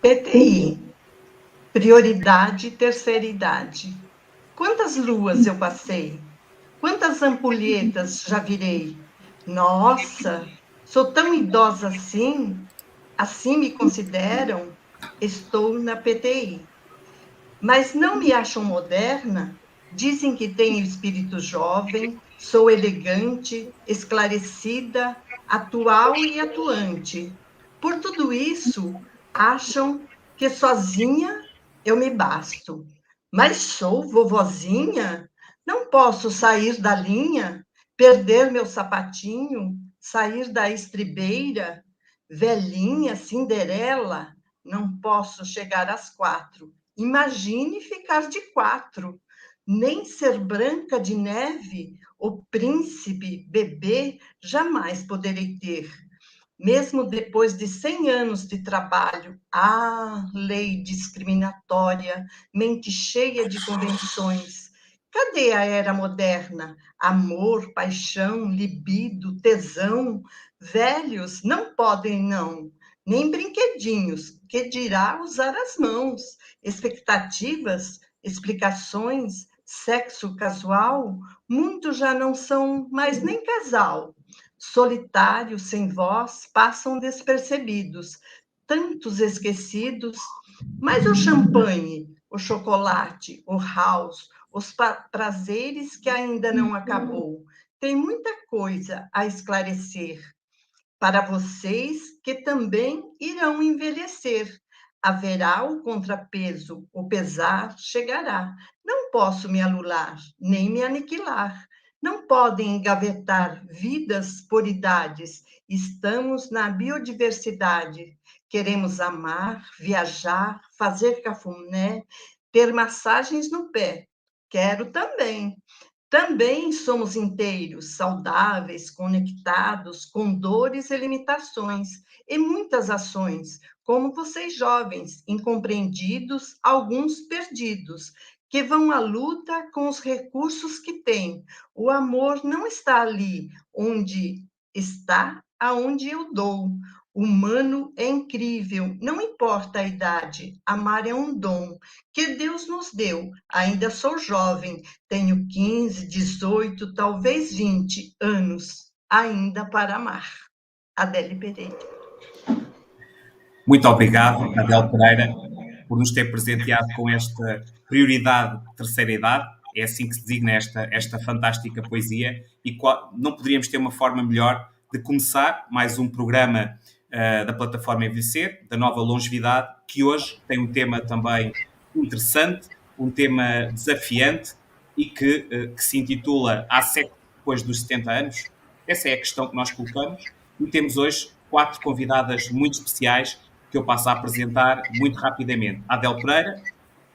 PTI, prioridade terceira idade. Quantas luas eu passei? Quantas ampulhetas já virei? Nossa, sou tão idosa assim? Assim me consideram? Estou na PTI. Mas não me acham moderna? Dizem que tenho espírito jovem, sou elegante, esclarecida, atual e atuante. Por tudo isso, acham que sozinha eu me basto. Mas sou vovozinha? Não posso sair da linha, perder meu sapatinho, sair da estribeira? Velhinha, Cinderela, não posso chegar às 4. Imagine ficar de 4. Nem ser Branca de Neve, o príncipe, bebê, jamais poderei ter. Mesmo depois de 100 anos de trabalho, lei discriminatória, mente cheia de convenções. Cadê a era moderna? Amor, paixão, libido, tesão. Velhos não podem, não. Nem brinquedinhos, que dirá usar as mãos. Expectativas, explicações, sexo casual, muitos já não são mais nem casal. Solitários, sem voz, passam despercebidos, tantos esquecidos. Mas o champanhe, o chocolate, o house, os prazeres que ainda não acabou, tem muita coisa a esclarecer para vocês que também irão envelhecer. Haverá o contrapeso, o pesar chegará. Não posso me anular, nem me aniquilar. Não podem engavetar vidas por idades. Estamos na biodiversidade. Queremos amar, viajar, fazer cafuné, ter massagens no pé. Quero também. Também somos inteiros, saudáveis, conectados, com dores e limitações, e muitas ações, como vocês jovens, incompreendidos, alguns perdidos, que vão à luta com os recursos que têm. O amor não está ali onde está, aonde eu dou. O humano é incrível, não importa a idade, amar é um dom que Deus nos deu. Ainda sou jovem, tenho 15, 18, talvez 20 anos ainda para amar. Adele Pereira. Muito obrigado, Adel Pereira, por nos ter presenteado com esta prioridade terceira idade. É assim que se designa esta fantástica poesia e não poderíamos ter uma forma melhor de começar mais um programa da plataforma Envelhecer, da nova longevidade, que hoje tem um tema também interessante, um tema desafiante e que se intitula Há séculos depois dos 70 anos. Essa é a questão que nós colocamos e temos hoje 4 convidadas muito especiais que eu passo a apresentar muito rapidamente. A Adel Pereira,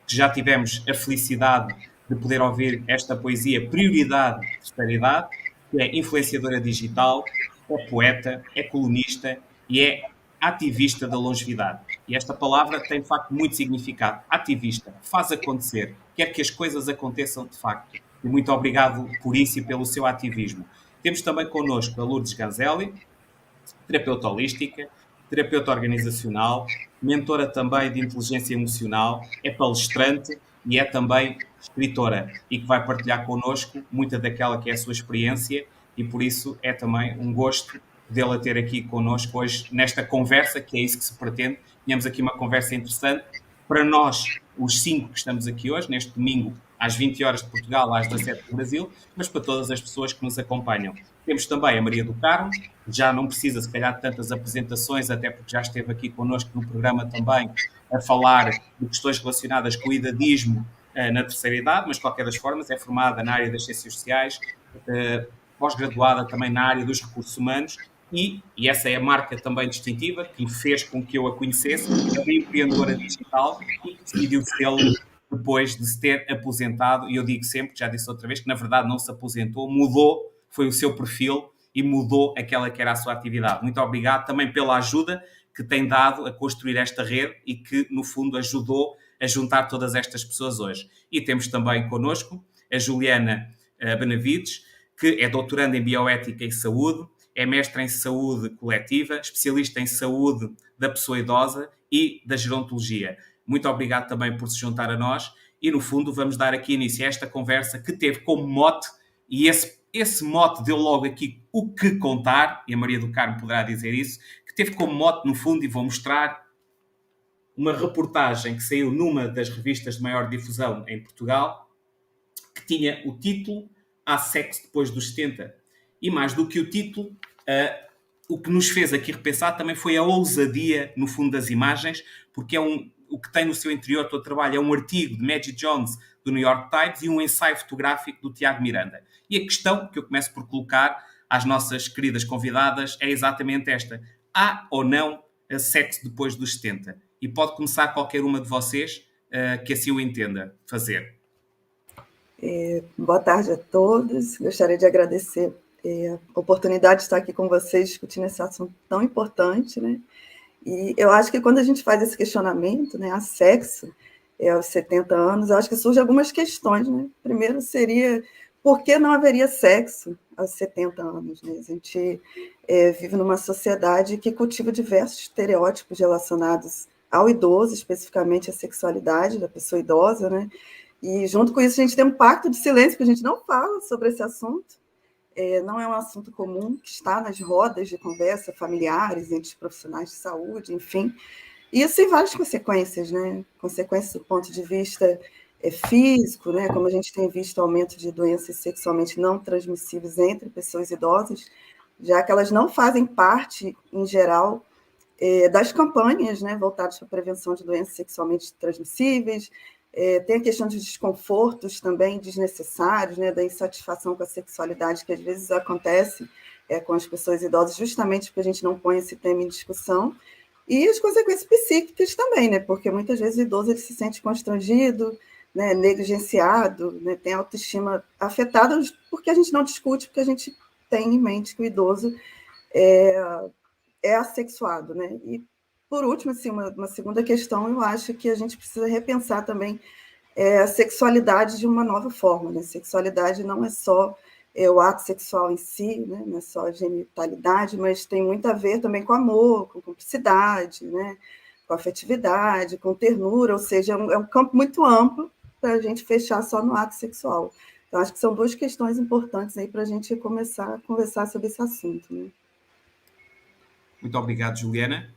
que já tivemos a felicidade de poder ouvir esta poesia Prioridade de Terceira Idade, que é influenciadora digital, é poeta, é colunista e é ativista da longevidade. E esta palavra tem, de facto, muito significado. Ativista, faz acontecer, quer que as coisas aconteçam de facto. E muito obrigado por isso e pelo seu ativismo. Temos também connosco a Lourdes Ganzelli, terapeuta holística, terapeuta organizacional, mentora também de inteligência emocional, é palestrante e é também escritora e que vai partilhar connosco muita daquela que é a sua experiência e por isso é também um gosto dela ter aqui connosco hoje nesta conversa, que é isso que se pretende. Tínhamos aqui uma conversa interessante para nós, os 5 que estamos aqui hoje, neste domingo, às 20 horas de Portugal, às 17 do Brasil, mas para todas as pessoas que nos acompanham. Temos também a Maria do Carmo, já não precisa, se calhar, de tantas apresentações, até porque já esteve aqui connosco no programa também a falar de questões relacionadas com o idadismo na terceira idade, mas de qualquer das formas é formada na área das ciências sociais, pós-graduada também na área dos recursos humanos e essa é a marca também distintiva que fez com que eu a conhecesse, é uma empreendedora digital e que decidiu sê-lo depois de se ter aposentado, e eu digo sempre, já disse outra vez, que na verdade não se aposentou, mudou, foi o seu perfil e mudou aquela que era a sua atividade. Muito obrigado também pela ajuda que tem dado a construir esta rede e que, no fundo, ajudou a juntar todas estas pessoas hoje. E temos também connosco a Juliana Benavides, que é doutoranda em Bioética e Saúde, é mestre em Saúde Coletiva, especialista em Saúde da Pessoa Idosa e da gerontologia. Muito obrigado também por se juntar a nós e, no fundo, vamos dar aqui início a esta conversa que teve como mote, e esse mote deu logo aqui o que contar, e a Maria do Carmo poderá dizer isso, que teve como mote, no fundo, e vou mostrar, uma reportagem que saiu numa das revistas de maior difusão em Portugal, que tinha o título Há sexo depois dos 70. E mais do que o título, o que nos fez aqui repensar também foi a ousadia, no fundo, das imagens, porque o que tem no seu interior todo o trabalho é um artigo de Maggie Jones, do New York Times, e um ensaio fotográfico do Tiago Miranda. E a questão que eu começo por colocar às nossas queridas convidadas é exatamente esta. Há ou não sexo depois dos 70? E pode começar qualquer uma de vocês que assim o entenda fazer. Boa tarde a todos. Gostaria de agradecer a oportunidade de estar aqui com vocês discutindo esse assunto tão importante, né? E eu acho que quando a gente faz esse questionamento, né, a sexo, aos 70 anos, eu acho que surgem algumas questões, né? Primeiro seria, por que não haveria sexo aos 70 anos? Né? A gente vive numa sociedade que cultiva diversos estereótipos relacionados ao idoso, especificamente a sexualidade da pessoa idosa, né? E, junto com isso, a gente tem um pacto de silêncio, porque a gente não fala sobre esse assunto. Não é um assunto comum que está nas rodas de conversa familiares, entre os profissionais de saúde, enfim. E isso tem várias consequências, né? Consequências do ponto de vista físico, né? Como a gente tem visto aumento de doenças sexualmente não transmissíveis entre pessoas idosas, já que elas não fazem parte, em geral, das campanhas, né, voltadas para a prevenção de doenças sexualmente transmissíveis. Tem a questão de desconfortos também desnecessários, né, da insatisfação com a sexualidade que às vezes acontece com as pessoas idosas, justamente porque a gente não põe esse tema em discussão, e as consequências psíquicas também, né, porque muitas vezes o idoso ele se sente constrangido, né, negligenciado, né, tem a autoestima afetada, porque a gente não discute, porque a gente tem em mente que o idoso é assexuado, né, e por último, assim, uma segunda questão, eu acho que a gente precisa repensar também a sexualidade de uma nova forma. Né? Sexualidade não é só o ato sexual em si, né? Não é só a genitalidade, mas tem muito a ver também com amor, com cumplicidade, né? Com afetividade, com ternura, ou seja, é um campo muito amplo para a gente fechar só no ato sexual. Então, acho que são duas questões importantes aí para a gente começar a conversar sobre esse assunto. Né? Muito obrigado, Juliana.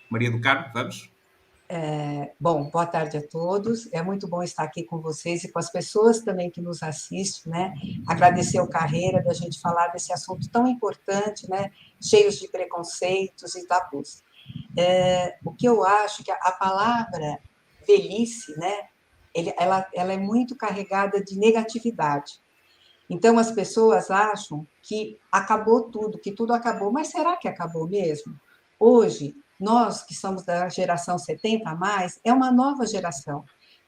Maria do Carmo, vamos? Bom, boa tarde a todos. É muito bom estar aqui com vocês e com as pessoas também que nos assistem, né? Agradecer o Carreira da gente falar desse assunto tão importante, né? Cheios de preconceitos e tabus. O que eu acho que a palavra velhice, né? Ela é muito carregada de negatividade. Então, as pessoas acham que acabou tudo, que tudo acabou. Mas será que acabou mesmo? Hoje, nós que somos da geração 70 a mais, é uma nova geração.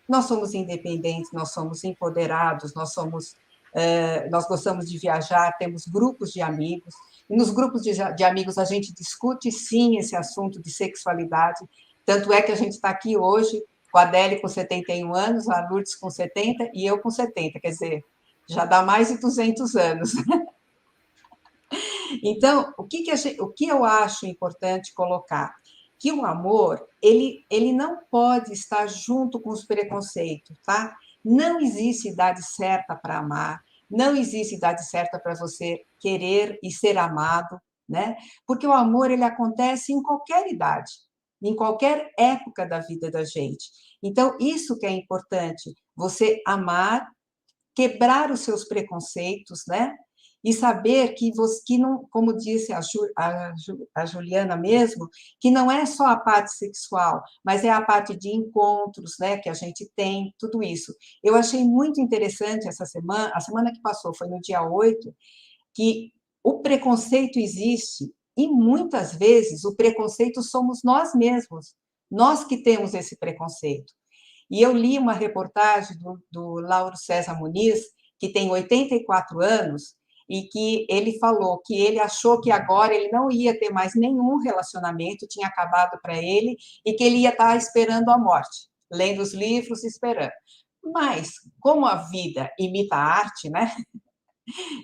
Nós somos independentes, nós somos empoderados, nós gostamos de viajar, temos grupos de amigos. E nos grupos de amigos a gente discute, sim, esse assunto de sexualidade. Tanto é que a gente está aqui hoje com a Adélia com 71 anos, a Lourdes com 70 e eu com 70. Quer dizer, já dá mais de 200 anos. Então, o que eu acho importante colocar? Que o amor, ele não pode estar junto com os preconceitos, tá? Não existe idade certa para amar, não existe idade certa para você querer e ser amado, né? Porque o amor, ele acontece em qualquer idade, em qualquer época da vida da gente. Então, isso que é importante, você amar, quebrar os seus preconceitos, né? E saber que não, como disse a Juliana mesmo, que não é só a parte sexual, mas é a parte de encontros, né, que a gente tem, tudo isso. Eu achei muito interessante essa semana, a semana que passou, foi no dia 8, que o preconceito existe, e muitas vezes o preconceito somos nós mesmos, nós que temos esse preconceito. E eu li uma reportagem do Lauro César Muniz, que tem 84 anos, e que ele falou que ele achou que agora ele não ia ter mais nenhum relacionamento, tinha acabado para ele, e que ele ia estar esperando a morte, lendo os livros e esperando. Mas, como a vida imita a arte, né?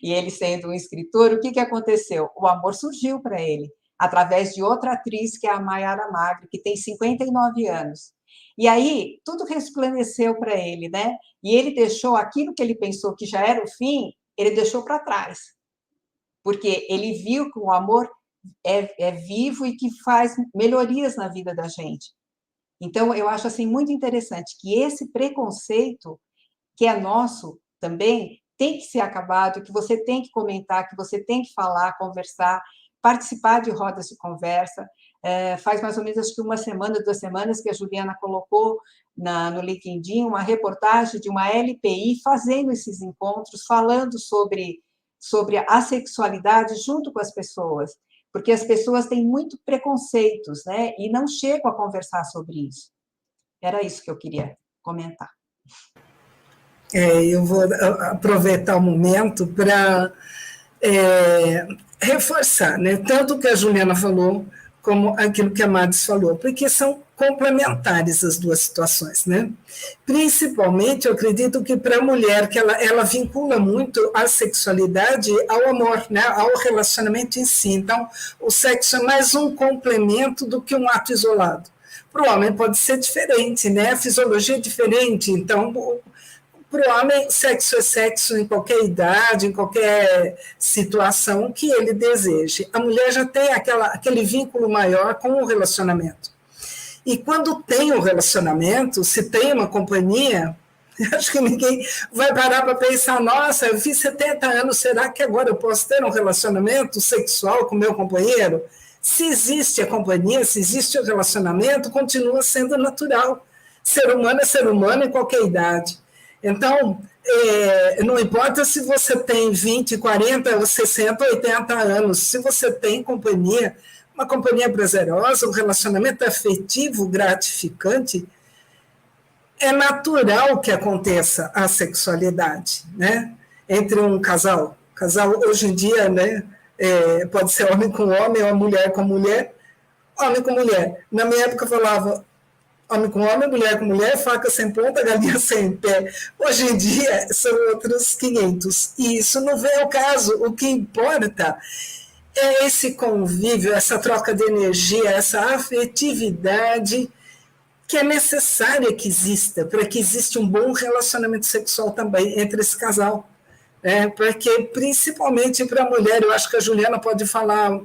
E ele sendo um escritor, o que aconteceu? O amor surgiu para ele. através de outra atriz, que é a Maiara Magri, que tem 59 anos. E aí, tudo resplandeceu para ele, né? E ele deixou aquilo que ele pensou que já era o fim, ele deixou para trás. Porque ele viu que o amor é vivo e que faz melhorias na vida da gente. Então, eu acho assim muito interessante que esse preconceito, que é nosso também, tem que ser acabado, que você tem que comentar, que você tem que falar, conversar, participar de rodas de conversa. Faz mais ou menos, acho que 1 semana, 2 semanas, que a Juliana colocou no LinkedIn uma reportagem de uma LPI fazendo esses encontros, falando sobre a sexualidade junto com as pessoas, porque as pessoas têm muito preconceitos, né? E não chegam a conversar sobre isso. Era isso que eu queria comentar. Eu vou aproveitar o momento para reforçar, né, tanto o que a Juliana falou, como aquilo que a Mads falou, porque são complementares as duas situações, né? Principalmente, eu acredito que para a mulher, que ela vincula muito a sexualidade ao amor, né? Ao relacionamento em si. Então, o sexo é mais um complemento do que um ato isolado. Para o homem pode ser diferente, né? A fisiologia é diferente, então para o homem, sexo é sexo em qualquer idade, em qualquer situação que ele deseje. A mulher já tem aquele vínculo maior com o relacionamento. E quando tem um relacionamento, se tem uma companhia, acho que ninguém vai parar para pensar, nossa, eu fiz 70 anos, será que agora eu posso ter um relacionamento sexual com meu companheiro? Se existe a companhia, se existe o relacionamento, continua sendo natural. Ser humano é ser humano em qualquer idade. Então, não importa se você tem 20, 40, 60, 80 anos, se você tem companhia, uma companhia prazerosa, um relacionamento afetivo gratificante, é natural que aconteça a sexualidade, né? Entre um casal. Casal, hoje em dia, né, pode ser homem com homem ou mulher com mulher, homem com mulher. Na minha época eu falava homem com homem, mulher com mulher, faca sem ponta, galinha sem pé. Hoje em dia são outros 500. E isso não vem ao caso. O que importa é esse convívio, essa troca de energia, essa afetividade que é necessária que exista, para que exista um bom relacionamento sexual também entre esse casal. Porque, principalmente para a mulher, eu acho que a Juliana pode falar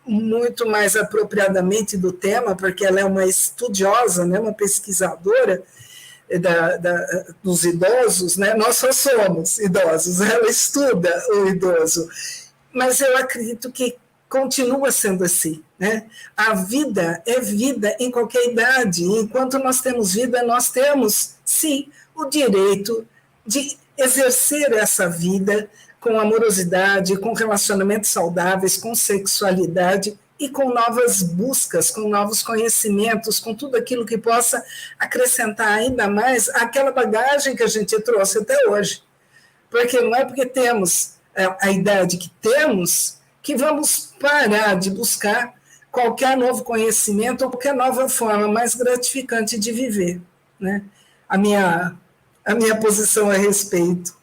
muito mais apropriadamente do tema, porque ela é uma estudiosa, né, uma pesquisadora dos idosos, né? Nós só somos idosos, ela estuda o idoso, mas eu acredito que continua sendo assim, né? A vida é vida em qualquer idade, e enquanto nós temos vida, nós temos, sim, o direito de exercer essa vida com amorosidade, com relacionamentos saudáveis, com sexualidade e com novas buscas, com novos conhecimentos, com tudo aquilo que possa acrescentar ainda mais aquela bagagem que a gente trouxe até hoje. Porque não é porque temos a idade que temos que vamos parar de buscar qualquer novo conhecimento ou qualquer nova forma mais gratificante de viver, né? A minha posição a respeito.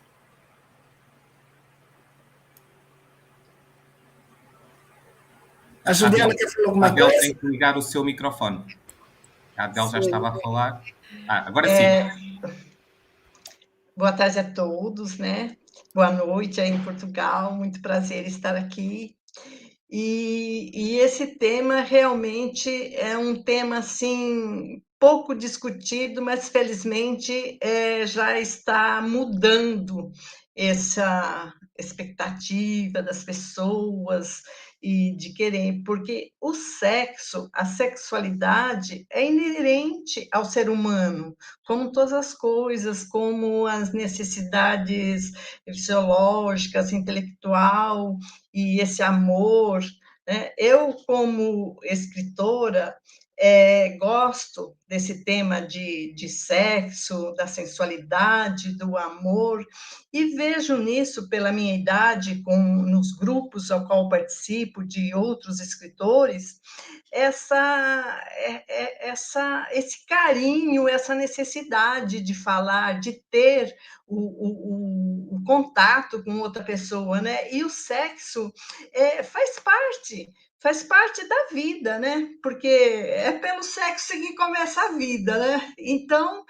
A Juliana quer falar alguma coisa? A Abel tem que ligar o seu microfone. A Abel já estava a falar. Agora sim. Boa tarde a todos, né? Boa noite aí em Portugal, muito prazer estar aqui. E esse tema realmente é um tema, assim, pouco discutido, mas felizmente já está mudando essa expectativa das pessoas e de querer, porque o sexo, a sexualidade é inerente ao ser humano, como todas as coisas, como as necessidades fisiológicas, intelectual e esse amor, né? Eu, como escritora, gosto desse tema de sexo, da sensualidade, do amor, e vejo nisso, pela minha idade, nos grupos ao qual participo de outros escritores, esse carinho, essa necessidade de falar, de ter o contato com outra pessoa, né? E o sexo faz parte faz parte da vida, né? Porque é pelo sexo que começa a vida, né? Então,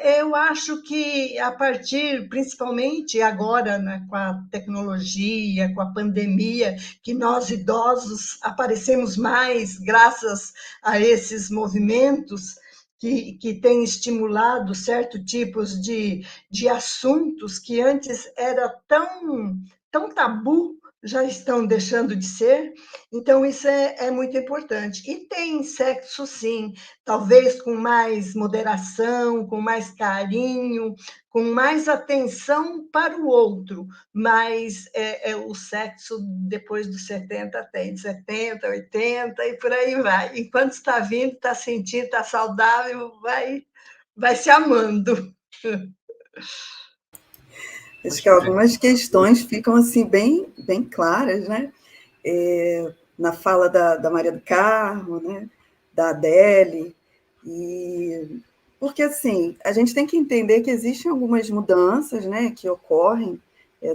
eu acho que a partir, principalmente agora, né, com a tecnologia, com a pandemia, que nós idosos aparecemos mais graças a esses movimentos que têm estimulado certos tipos de assuntos que antes era tão tabu, já estão deixando de ser. Então, isso é muito importante. E tem sexo, sim, talvez com mais moderação, com mais carinho, com mais atenção para o outro, mas o sexo depois dos 70 tem, 70, 80 e por aí vai. Enquanto está vindo, está sentindo, está saudável, vai se amando. Acho que algumas questões ficam assim bem claras, né? Na fala da Maria do Carmo, né? Da Adele, porque assim, a gente tem que entender que existem algumas mudanças, né, que ocorrem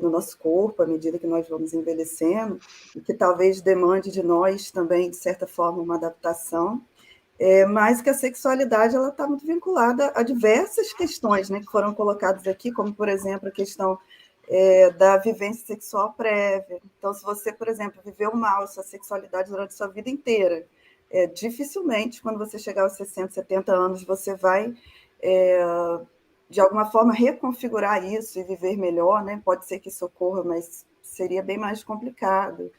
no nosso corpo à medida que nós vamos envelhecendo, e que talvez demande de nós também, de certa forma, uma adaptação, mas que a sexualidade ela está muito vinculada a diversas questões, né, que foram colocadas aqui, como, por exemplo, a questão da vivência sexual prévia. Então, se você, por exemplo, viveu mal a sua sexualidade durante a sua vida inteira, dificilmente, quando você chegar aos 60, 70 anos, você vai, de alguma forma, reconfigurar isso e viver melhor, né? Pode ser que isso ocorra, mas seria bem mais complicado.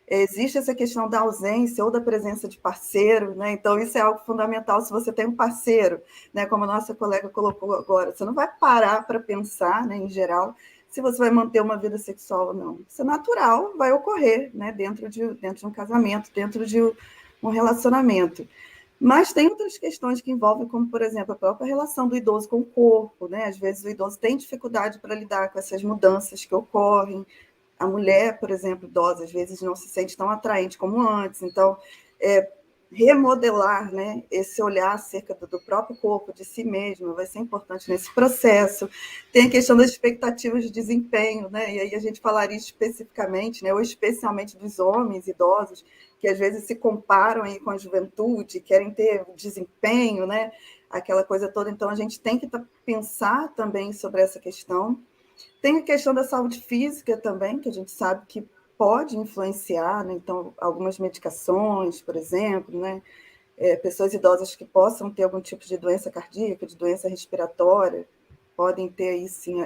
Existe essa questão da ausência ou da presença de parceiro, né? Então, isso é algo fundamental. Se você tem um parceiro, né, como a nossa colega colocou agora, você não vai parar para pensar, né, em geral, se você vai manter uma vida sexual ou não. Isso é natural, vai ocorrer, né, dentro de um casamento, dentro de um relacionamento. Mas tem outras questões que envolvem, como, por exemplo, a própria relação do idoso com o corpo, né? Às vezes o idoso tem dificuldade para lidar com essas mudanças que ocorrem. A mulher, por exemplo, idosa, às vezes não se sente tão atraente como antes. Então, remodelar, né, esse olhar acerca do próprio corpo, de si mesma, vai ser importante nesse processo. Tem a questão das expectativas de desempenho, né? E aí a gente falaria especificamente, né, ou especialmente dos homens idosos, que às vezes se comparam aí com a juventude, querem ter desempenho, né? Aquela coisa toda. Então, a gente tem que pensar também sobre essa questão. Tem a questão da saúde física também, que a gente sabe que pode influenciar, né? Então, algumas medicações, por exemplo, né? Pessoas idosas que possam ter algum tipo de doença cardíaca, de doença respiratória, podem ter aí, sim,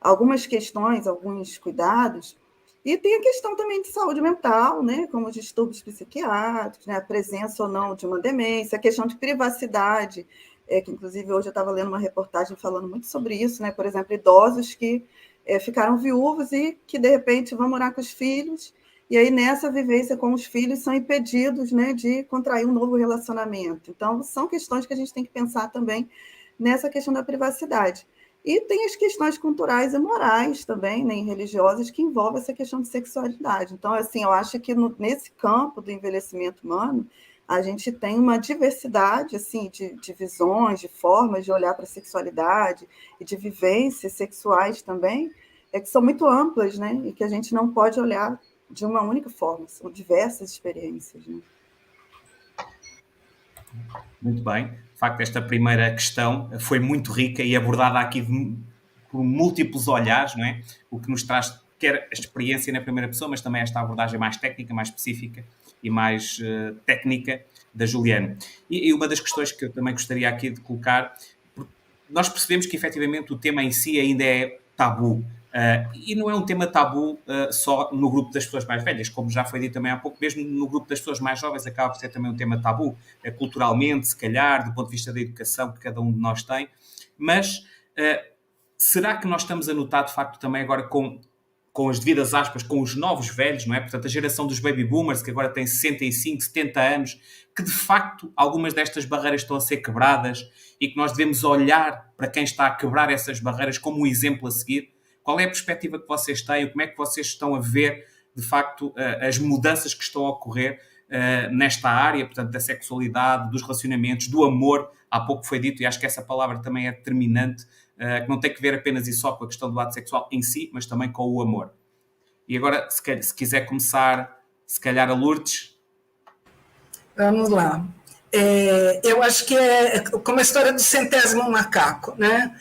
algumas questões, alguns cuidados. E tem a questão também de saúde mental, né? Como os distúrbios psiquiátricos, né? A presença ou não de uma demência, a questão de privacidade, que inclusive hoje eu estava lendo uma reportagem falando muito sobre isso, né? Por exemplo, idosos que ficaram viúvos e que, de repente, vão morar com os filhos, e aí, nessa vivência com os filhos, são impedidos, né, de contrair um novo relacionamento. Então, são questões que a gente tem que pensar também nessa questão da privacidade. E tem as questões culturais e morais também, né, religiosas, que envolvem essa questão de sexualidade. Então, assim, eu acho que nesse campo do envelhecimento humano, a gente tem uma diversidade assim, de visões, de formas de olhar para a sexualidade e de vivências sexuais também, que são muito amplas, né? E que a gente não pode olhar de uma única forma, são diversas experiências. Né? Muito bem. De facto, esta primeira questão foi muito rica e abordada aqui por múltiplos olhares, não é? O que nos traz quer a experiência na primeira pessoa, mas também esta abordagem mais técnica, mais específica e mais técnica da Juliana. E uma das questões que eu também gostaria aqui de colocar, nós percebemos que efetivamente o tema em si ainda é tabu. E não é um tema tabu só no grupo das pessoas mais velhas, como já foi dito também há pouco, mesmo no grupo das pessoas mais jovens acaba por ser também um tema tabu, culturalmente, se calhar, do ponto de vista da educação que cada um de nós tem. Mas será que nós estamos a notar, de facto, também agora com as devidas aspas, com os novos velhos, não é? Portanto, a geração dos baby boomers, que agora tem 65, 70 anos, que de facto algumas destas barreiras estão a ser quebradas e que nós devemos olhar para quem está a quebrar essas barreiras como um exemplo a seguir. Qual é a perspectiva que vocês têm? Como é que vocês estão a ver, de facto, as mudanças que estão a ocorrer nesta área, portanto, da sexualidade, dos relacionamentos, do amor? Há pouco foi dito, e acho que essa palavra também é determinante, que não tem que ver apenas e só com a questão do ato sexual em si, mas também com o amor. E agora, se quiser começar Se calhar a Lourdes. Vamos lá. Eu acho que é como a história do 100º macaco, né?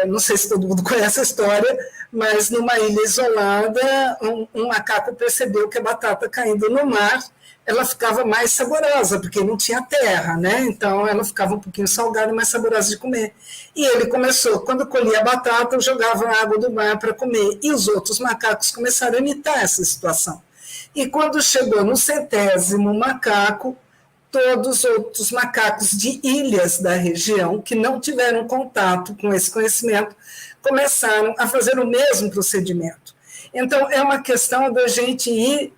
Não sei se todo mundo conhece a história, mas numa ilha isolada, um macaco percebeu que a batata caindo no mar, ela ficava mais saborosa, porque não tinha terra, né? Então ela ficava um pouquinho salgada, mais saborosa de comer. E ele começou, quando colhia a batata, jogava a água do mar para comer. E os outros macacos começaram a imitar essa situação. E quando chegou no 100º macaco, todos os outros macacos de ilhas da região que não tiveram contato com esse conhecimento começaram a fazer o mesmo procedimento. Então, é uma questão da gente ir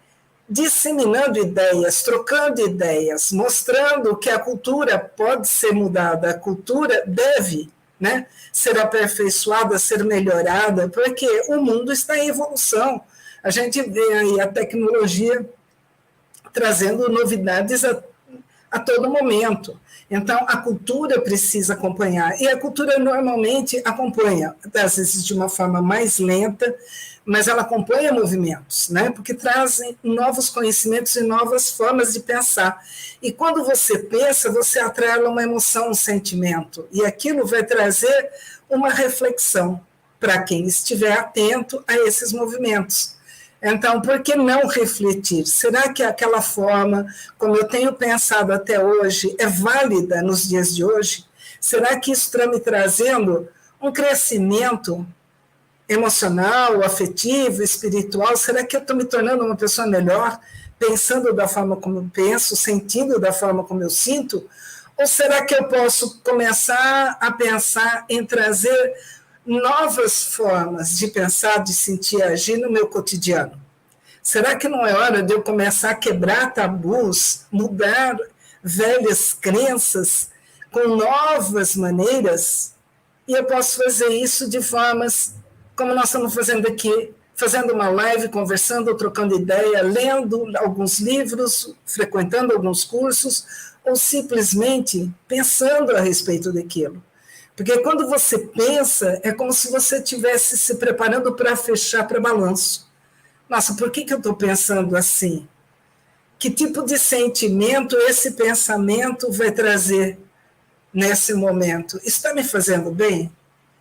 disseminando ideias, trocando ideias, mostrando que a cultura pode ser mudada, a cultura deve, né, ser aperfeiçoada, ser melhorada, porque o mundo está em evolução. A gente vê aí a tecnologia trazendo novidades a todo momento. Então, a cultura precisa acompanhar. E a cultura normalmente acompanha, às vezes de uma forma mais lenta, mas ela acompanha movimentos, né? Porque trazem novos conhecimentos e novas formas de pensar. E quando você pensa, você atrela uma emoção, um sentimento. E aquilo vai trazer uma reflexão para quem estiver atento a esses movimentos. Então, por que não refletir? Será que aquela forma, como eu tenho pensado até hoje, é válida nos dias de hoje? Será que isso está me trazendo um crescimento emocional, afetivo, espiritual? Será que eu estou me tornando uma pessoa melhor, pensando da forma como eu penso, sentindo da forma como eu sinto? Ou será que eu posso começar a pensar em trazer novas formas de pensar, de sentir, agir no meu cotidiano? Será que não é hora de eu começar a quebrar tabus, mudar velhas crenças com novas maneiras? E eu posso fazer isso de formas como nós estamos fazendo aqui, fazendo uma live, conversando, trocando ideia, lendo alguns livros, frequentando alguns cursos, ou simplesmente pensando a respeito daquilo. Porque quando você pensa, é como se você estivesse se preparando para fechar para balanço. Nossa, por que eu estou pensando assim? Que tipo de sentimento esse pensamento vai trazer nesse momento? Isso está me fazendo bem?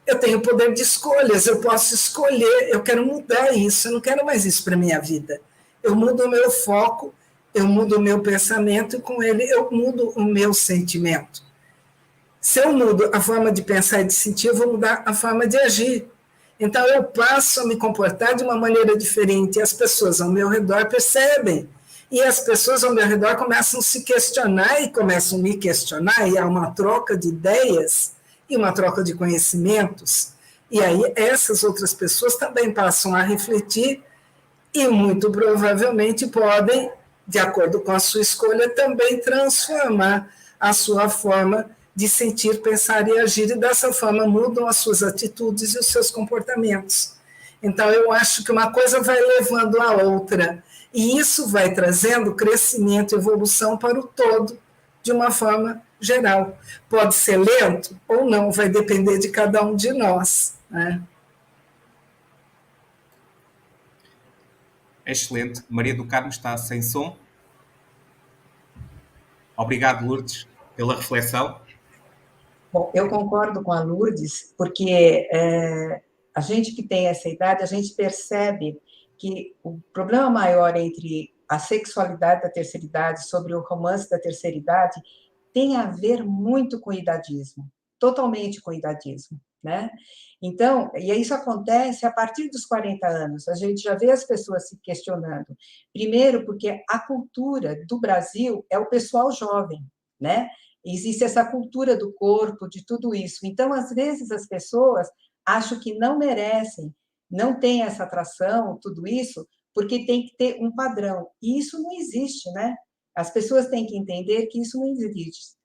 Eu tenho poder de escolhas, eu posso escolher, eu quero mudar isso, eu não quero mais isso para a minha vida. Eu mudo o meu foco, eu mudo o meu pensamento e com ele eu mudo o meu sentimento. Se eu mudo a forma de pensar e de sentir, eu vou mudar a forma de agir. Então, eu passo a me comportar de uma maneira diferente, e as pessoas ao meu redor percebem. E as pessoas ao meu redor começam a se questionar e começam a me questionar, e há uma troca de ideias e uma troca de conhecimentos. E aí, essas outras pessoas também passam a refletir e, muito provavelmente, podem, de acordo com a sua escolha, também transformar a sua forma de sentir, pensar e agir, e dessa forma mudam as suas atitudes e os seus comportamentos. Então, eu acho que uma coisa vai levando a outra, e isso vai trazendo crescimento e evolução para o todo, de uma forma geral. Pode ser lento ou não, vai depender de cada um de nós, né? Excelente. Maria do Carmo está sem som. Obrigado, Lourdes, pela reflexão. Bom, eu concordo com a Lourdes, porque a gente que tem essa idade, a gente percebe que o problema maior entre a sexualidade da terceira idade, sobre o romance da terceira idade, tem a ver muito com o idadismo, totalmente com o idadismo, né? Então, e isso acontece a partir dos 40 anos, a gente já vê as pessoas se questionando. Primeiro, porque a cultura do Brasil é o pessoal jovem, né? Existe essa cultura do corpo, de tudo isso. Então, às vezes, as pessoas acham que não merecem, não têm essa atração, tudo isso, porque tem que ter um padrão. E isso não existe, né? As pessoas têm que entender que isso não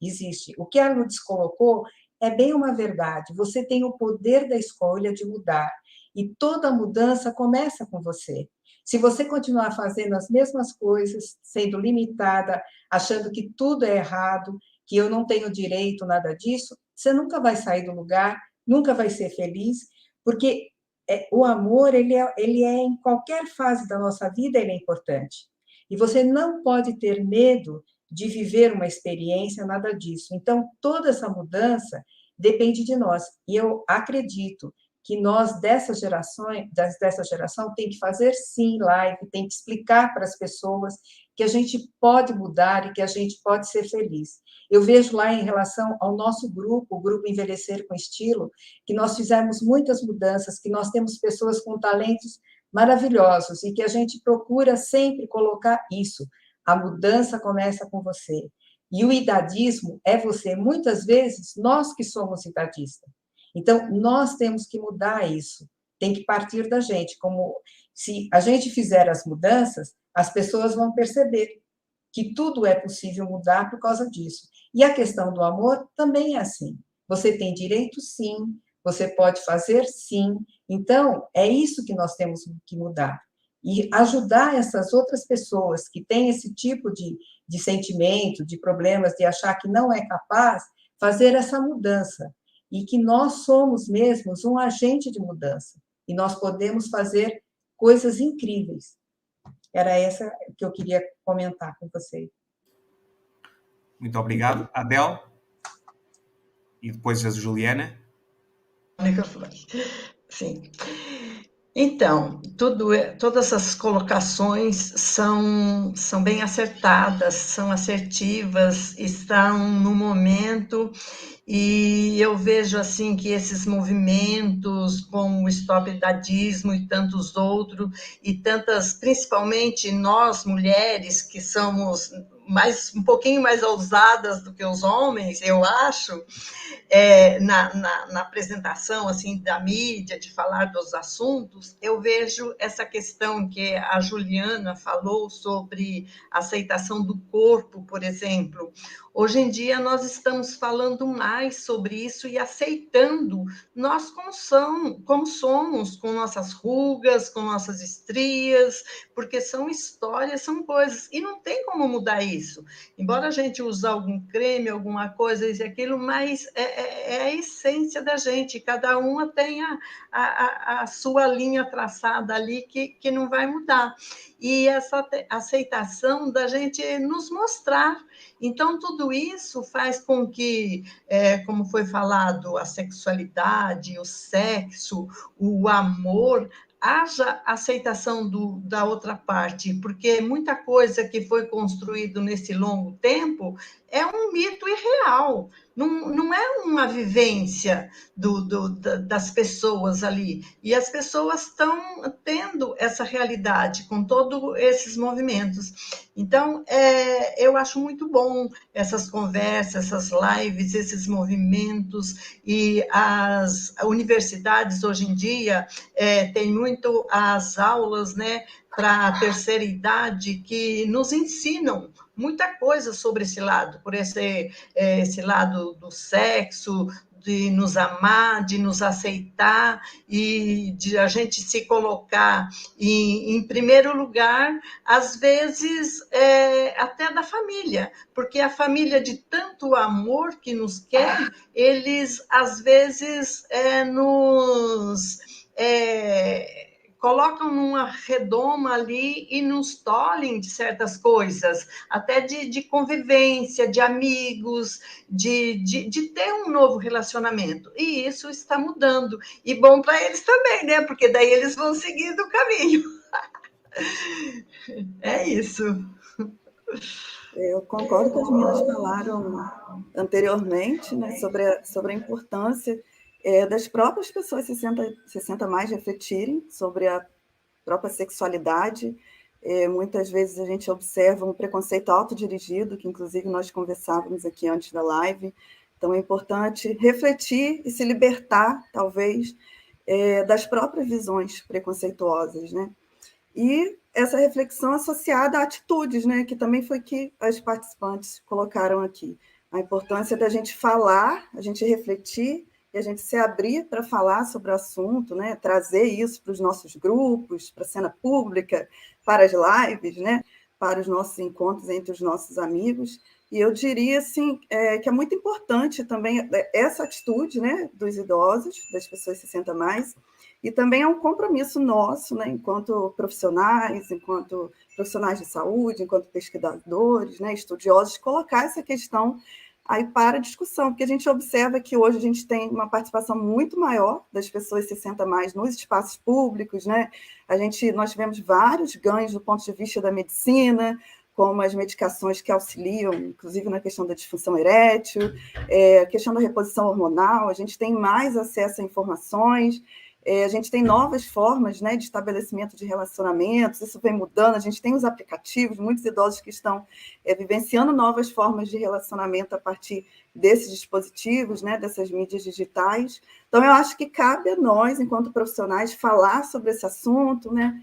existe. O que a Lourdes colocou é bem uma verdade. Você tem o poder da escolha de mudar. E toda mudança começa com você. Se você continuar fazendo as mesmas coisas, sendo limitada, achando que tudo é errado, que eu não tenho direito, nada disso, você nunca vai sair do lugar, nunca vai ser feliz, porque o amor, ele é em qualquer fase da nossa vida, ele é importante. E você não pode ter medo de viver uma experiência, nada disso. Então, toda essa mudança depende de nós. E eu acredito que nós, dessa geração, tem que fazer, sim, live, tem que explicar para as pessoas que a gente pode mudar e que a gente pode ser feliz. Eu vejo lá em relação ao nosso grupo, o Grupo Envelhecer com Estilo, que nós fizemos muitas mudanças, que nós temos pessoas com talentos maravilhosos e que a gente procura sempre colocar isso. A mudança começa com você. E o idadismo é você. Muitas vezes, nós que somos idadistas. Então, nós temos que mudar isso. Tem que partir da gente. Como se a gente fizer as mudanças, as pessoas vão perceber que tudo é possível mudar por causa disso. E a questão do amor também é assim. Você tem direito, sim. Você pode fazer, sim. Então, é isso que nós temos que mudar. E ajudar essas outras pessoas que têm esse tipo de sentimento, de problemas, de achar que não é capaz, fazer essa mudança. E que nós somos mesmos um agente de mudança. E nós podemos fazer coisas incríveis. Era essa que eu queria comentar com vocês. Muito obrigado. Adele? E depois a Juliana? Sim. Então, todas essas colocações são bem acertadas, são assertivas, estão no momento, e eu vejo assim que esses movimentos, como o Stop Idadismo e tantos outros, e tantas, principalmente nós mulheres, que somos um pouquinho mais ousadas do que os homens, eu acho, na apresentação assim da mídia, de falar dos assuntos, eu vejo essa questão que a Juliana falou sobre aceitação do corpo, por exemplo. Hoje em dia nós estamos falando mais sobre isso e aceitando nós como somos, com nossas rugas, com nossas estrias, porque são histórias, são coisas, e não tem como mudar isso. Embora a gente use algum creme, alguma coisa, isso e aquilo, mas é a essência da gente, cada uma tem a sua linha traçada ali que não vai mudar. E essa aceitação da gente nos mostrar. Então, tudo isso faz com que, como foi falado, a sexualidade, o sexo, o amor, haja aceitação da outra parte, porque muita coisa que foi construído nesse longo tempo é um mito irreal, não é uma vivência das pessoas ali, e as pessoas estão tendo essa realidade com todos esses movimentos. Então, eu acho muito bom essas conversas, essas lives, esses movimentos, e as universidades hoje em dia têm muito as aulas, né, para a terceira idade, que nos ensinam muita coisa sobre esse lado, por esse lado do sexo, de nos amar, de nos aceitar e de a gente se colocar em primeiro lugar, às vezes até da família, porque a família, de tanto amor que nos quer, eles às vezes nos colocam numa redoma ali e nos tolhem de certas coisas, até de convivência, de amigos, de ter um novo relacionamento. E isso está mudando. E bom para eles também, né? Porque daí eles vão seguindo o caminho. É isso. Eu concordo com as meninas falaram anteriormente, né, sobre a importância das próprias pessoas 60 mais refletirem sobre a própria sexualidade. Muitas vezes a gente observa um preconceito autodirigido, que inclusive nós conversávamos aqui antes da live. Então é importante refletir e se libertar, talvez, das próprias visões preconceituosas, né? E essa reflexão associada a atitudes, né, que também foi que as participantes colocaram aqui. A importância da gente falar, a gente refletir e a gente se abrir para falar sobre o assunto, né, trazer isso para os nossos grupos, para a cena pública, para as lives, né, para os nossos encontros entre os nossos amigos. E eu diria assim, que é muito importante também essa atitude, né, dos idosos, das pessoas 60 mais, E também é um compromisso nosso, né, enquanto profissionais de saúde, enquanto pesquisadores, né, estudiosos, colocar essa questão aí para discussão, porque a gente observa que hoje a gente tem uma participação muito maior das pessoas 60 mais nos espaços públicos, né? Nós tivemos vários ganhos do ponto de vista da medicina, como as medicações que auxiliam, inclusive na questão da disfunção erétil, a questão da reposição hormonal, a gente tem mais acesso a informações, a gente tem novas formas, né, de estabelecimento de relacionamentos, isso vem mudando, a gente tem os aplicativos, muitos idosos que estão vivenciando novas formas de relacionamento a partir desses dispositivos, né, dessas mídias digitais. Então, eu acho que cabe a nós, enquanto profissionais, falar sobre esse assunto, né,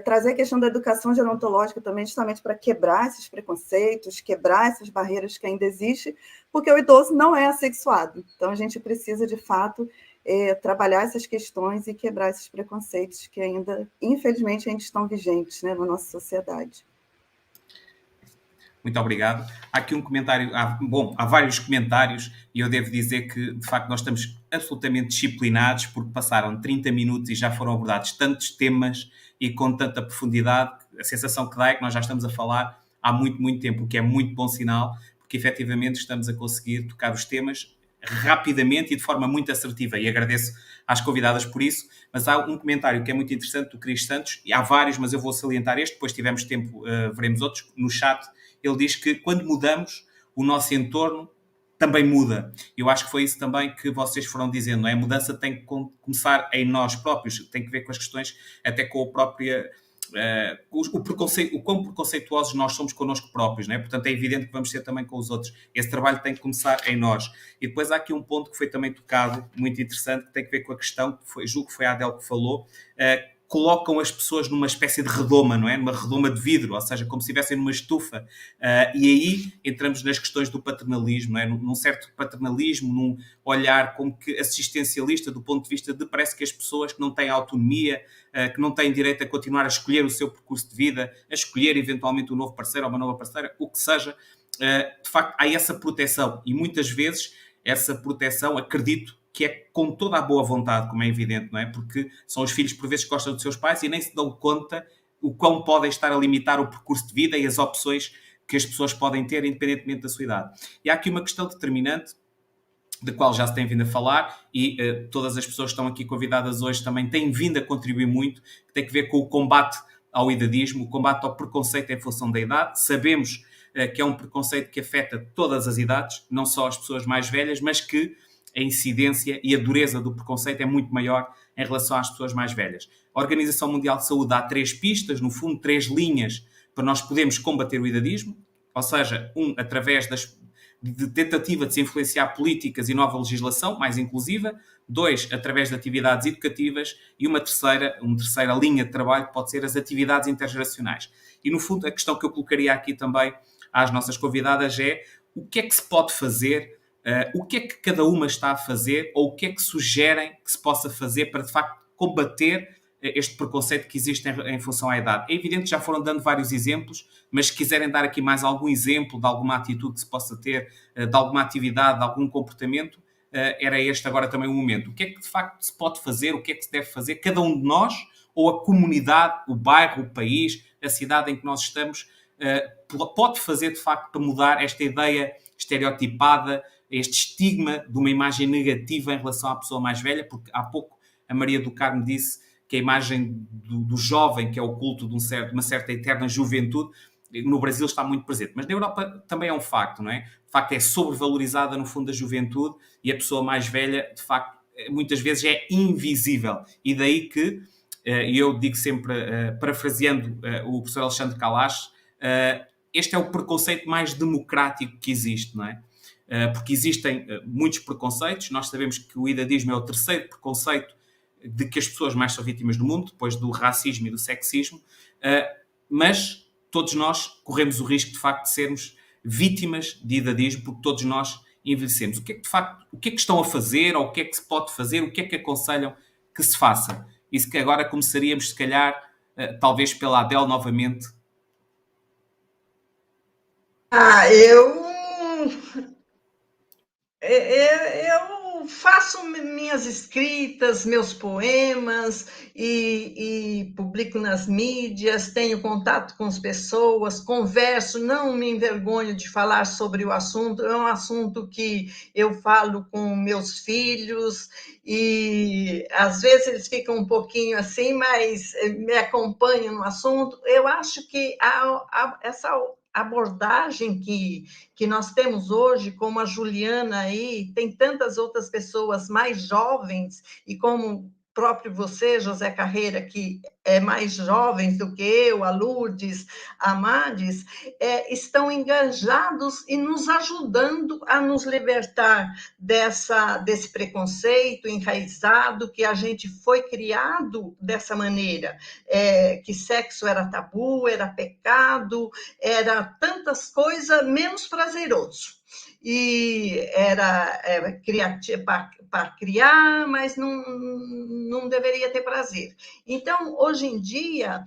trazer a questão da educação gerontológica também, justamente para quebrar esses preconceitos, quebrar essas barreiras que ainda existem, porque o idoso não é assexuado. Então, a gente precisa, de fato, trabalhar essas questões e quebrar esses preconceitos que ainda, infelizmente, ainda estão vigentes, né, na nossa sociedade. Muito obrigado. Há aqui um comentário, há vários comentários e eu devo dizer que, de facto, nós estamos absolutamente disciplinados porque passaram 30 minutos e já foram abordados tantos temas e com tanta profundidade, a sensação que dá é que nós já estamos a falar há muito, muito tempo, o que é muito bom sinal, porque efetivamente estamos a conseguir tocar os temas rapidamente e de forma muito assertiva, e agradeço às convidadas por isso, mas há um comentário que é muito interessante do Cris Santos, e há vários, mas eu vou salientar este, depois tivemos tempo, veremos outros, no chat. Ele diz que quando mudamos, o nosso entorno também muda. Eu acho que foi isso também que vocês foram dizendo, não é? A mudança tem que começar em nós próprios, tem que ver com as questões, até com a própria... o preconceito, o quão preconceituosos nós somos connosco próprios, não é? Portanto, é evidente que vamos ser também com os outros. Esse trabalho tem que começar em nós. E depois há aqui um ponto que foi também tocado, muito interessante, que tem que ver com a questão, julgo que foi a Adele que falou, colocam as pessoas numa espécie de redoma, não é? Numa redoma de vidro, ou seja, como se estivessem numa estufa. E aí entramos nas questões do paternalismo, não é? Num certo paternalismo, num olhar como que assistencialista do ponto de vista de parece que as pessoas que não têm autonomia, que não têm direito a continuar a escolher o seu percurso de vida, a escolher eventualmente um novo parceiro ou uma nova parceira, o que seja, de facto há essa proteção e muitas vezes essa proteção, acredito, que é com toda a boa vontade, como é evidente, não é? Porque são os filhos, por vezes, que gostam dos seus pais e nem se dão conta o quão podem estar a limitar o percurso de vida e as opções que as pessoas podem ter, independentemente da sua idade. E há aqui uma questão determinante, da qual já se tem vindo a falar, e todas as pessoas que estão aqui convidadas hoje também têm vindo a contribuir muito, que tem que ver com o combate ao idadismo, o combate ao preconceito em função da idade. Sabemos que é um preconceito que afeta todas as idades, não só as pessoas mais velhas, mas que a incidência e a dureza do preconceito é muito maior em relação às pessoas mais velhas. A Organização Mundial de Saúde dá 3 pistas, no fundo 3 linhas, para nós podermos combater o idadismo, ou seja, através de tentativa de se influenciar políticas e nova legislação mais inclusiva, 2, através de atividades educativas e uma terceira linha de trabalho que pode ser as atividades intergeracionais. E, no fundo, a questão que eu colocaria aqui também às nossas convidadas é o que é que se pode fazer, o que é que cada uma está a fazer ou o que é que sugerem que se possa fazer para, de facto, combater este preconceito que existe em função à idade. É evidente que já foram dando vários exemplos, mas se quiserem dar aqui mais algum exemplo de alguma atitude que se possa ter, de alguma atividade, de algum comportamento, era este agora também o momento. O que é que, de facto, se pode fazer, o que é que se deve fazer, cada um de nós, ou a comunidade, o bairro, o país, a cidade em que nós estamos, pode fazer, de facto, para mudar esta ideia estereotipada, este estigma de uma imagem negativa em relação à pessoa mais velha, porque há pouco a Maria do Carmo disse que a imagem do jovem, que é o culto de uma certa eterna juventude, no Brasil está muito presente. Mas na Europa também é um facto, não é? De facto é sobrevalorizada no fundo a juventude e a pessoa mais velha, de facto, muitas vezes é invisível. E daí que, e eu digo sempre, parafraseando o professor Alexandre Kalash, este é o preconceito mais democrático que existe, não é? Porque existem muitos preconceitos. Nós sabemos que o idadismo é o terceiro preconceito de que as pessoas mais são vítimas do mundo, depois do racismo e do sexismo, mas todos nós corremos o risco, de facto, de sermos vítimas de idadismo, porque todos nós envelhecemos. O que é que, de facto, o que é que estão a fazer, ou o que é que se pode fazer, o que é que aconselham que se faça? Isso que agora começaríamos, se calhar, talvez pela Adele novamente. eu faço minhas escritas, meus poemas e publico nas mídias, tenho contato com as pessoas, converso, não me envergonho de falar sobre o assunto, é um assunto que eu falo com meus filhos e às vezes eles ficam um pouquinho assim, mas me acompanham no assunto. Eu acho que essa abordagem que nós temos hoje, como a Juliana aí, tem tantas outras pessoas mais jovens, e como próprio você, José Carreira, que é mais jovens do que eu, a Lourdes, a Mades, estão engajados e nos ajudando a nos libertar desse preconceito enraizado, que a gente foi criado dessa maneira, que sexo era tabu, era pecado, era tantas coisas, menos prazeroso. E era para criar, mas não deveria ter prazer. Então, hoje em dia,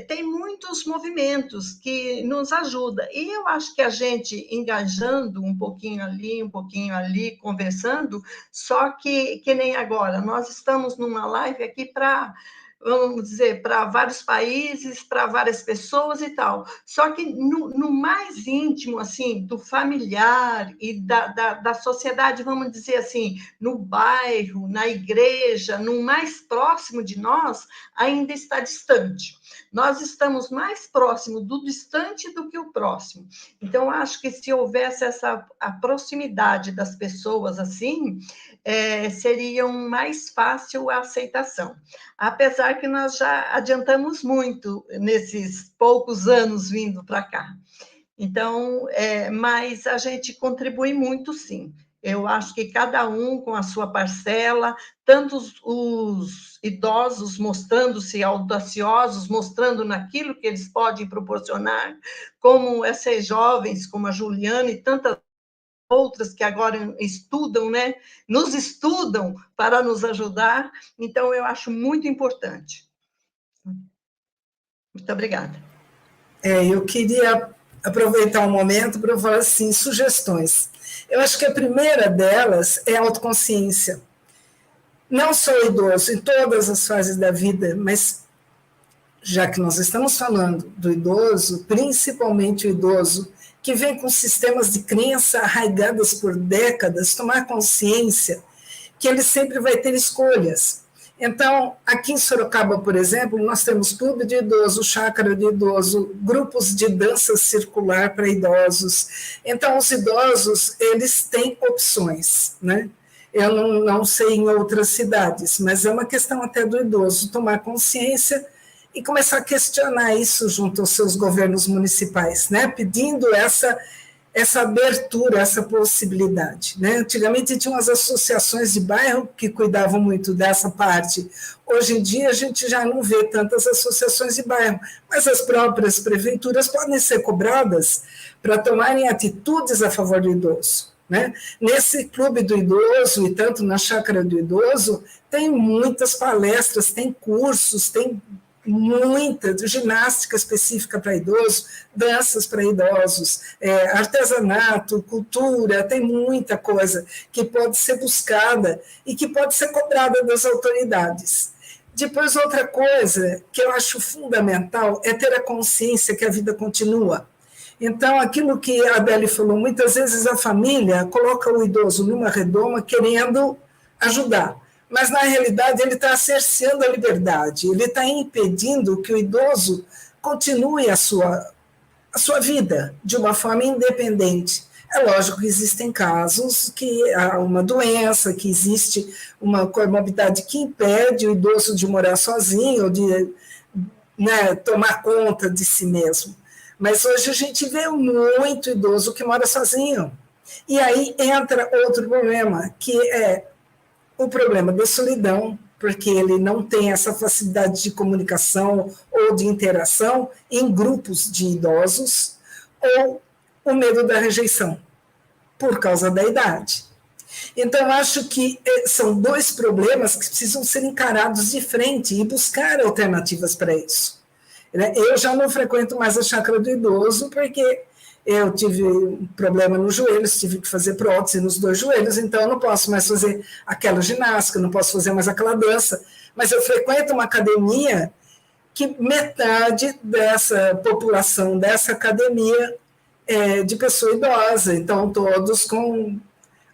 tem muitos movimentos que nos ajudam. E eu acho que a gente engajando um pouquinho ali, conversando, só que nem agora, nós estamos numa live aqui para, vamos dizer, para vários países, para várias pessoas e tal. Só que no mais íntimo, assim, do familiar e da sociedade, vamos dizer assim, no bairro, na igreja, no mais próximo de nós, ainda está distante. Nós estamos mais próximo do distante do que o próximo. Então, acho que se houvesse a proximidade das pessoas assim, seria mais fácil a aceitação. Apesar que nós já adiantamos muito nesses poucos anos vindo para cá. Então, mas a gente contribui muito, sim. Eu acho que cada um com a sua parcela, tanto os idosos mostrando-se audaciosos, mostrando naquilo que eles podem proporcionar, como essas jovens, como a Juliana e tantas outras que agora estudam, né? Nos estudam para nos ajudar. Então, eu acho muito importante. Muito obrigada. Eu queria aproveitar um momento para falar assim, sugestões. Eu acho que a primeira delas é a autoconsciência. Não só o idoso, em todas as fases da vida, mas já que nós estamos falando do idoso, principalmente o idoso que vem com sistemas de crença arraigadas por décadas, tomar consciência que ele sempre vai ter escolhas. Então, aqui em Sorocaba, por exemplo, nós temos clube de idoso, chácara de idoso, grupos de dança circular para idosos. Então, os idosos, eles têm opções, né? Eu não sei em outras cidades, mas é uma questão até do idoso tomar consciência e começar a questionar isso junto aos seus governos municipais, né? Pedindo essa abertura, essa possibilidade, né? Antigamente tinham as associações de bairro que cuidavam muito dessa parte. Hoje em dia a gente já não vê tantas associações de bairro, mas as próprias prefeituras podem ser cobradas para tomarem atitudes a favor do idoso, né? Nesse clube do idoso e tanto na chácara do idoso tem muitas palestras, tem cursos, tem muita ginástica específica para idosos, danças para idosos, artesanato, cultura, tem muita coisa que pode ser buscada e que pode ser cobrada das autoridades. Depois, outra coisa que eu acho fundamental é ter a consciência que a vida continua. Então, aquilo que a Adele falou, muitas vezes a família coloca o idoso numa redoma querendo ajudar, mas, na realidade, ele está cerceando a liberdade, ele está impedindo que o idoso continue a sua vida de uma forma independente. É lógico que existem casos que há uma doença, que existe uma comorbidade que impede o idoso de morar sozinho, de, né, tomar conta de si mesmo. Mas hoje a gente vê muito idoso que mora sozinho. E aí entra outro problema, que é o problema da solidão, porque ele não tem essa facilidade de comunicação ou de interação em grupos de idosos, ou o medo da rejeição, por causa da idade. Então, acho que são dois problemas que precisam ser encarados de frente e buscar alternativas para isso. Eu já não frequento mais a chácara do idoso, porque eu tive um problema nos joelhos, tive que fazer prótese nos 2 joelhos, então eu não posso mais fazer aquela ginástica, não posso fazer mais aquela dança, mas eu frequento uma academia que metade dessa população dessa academia é de pessoa idosa, então todos com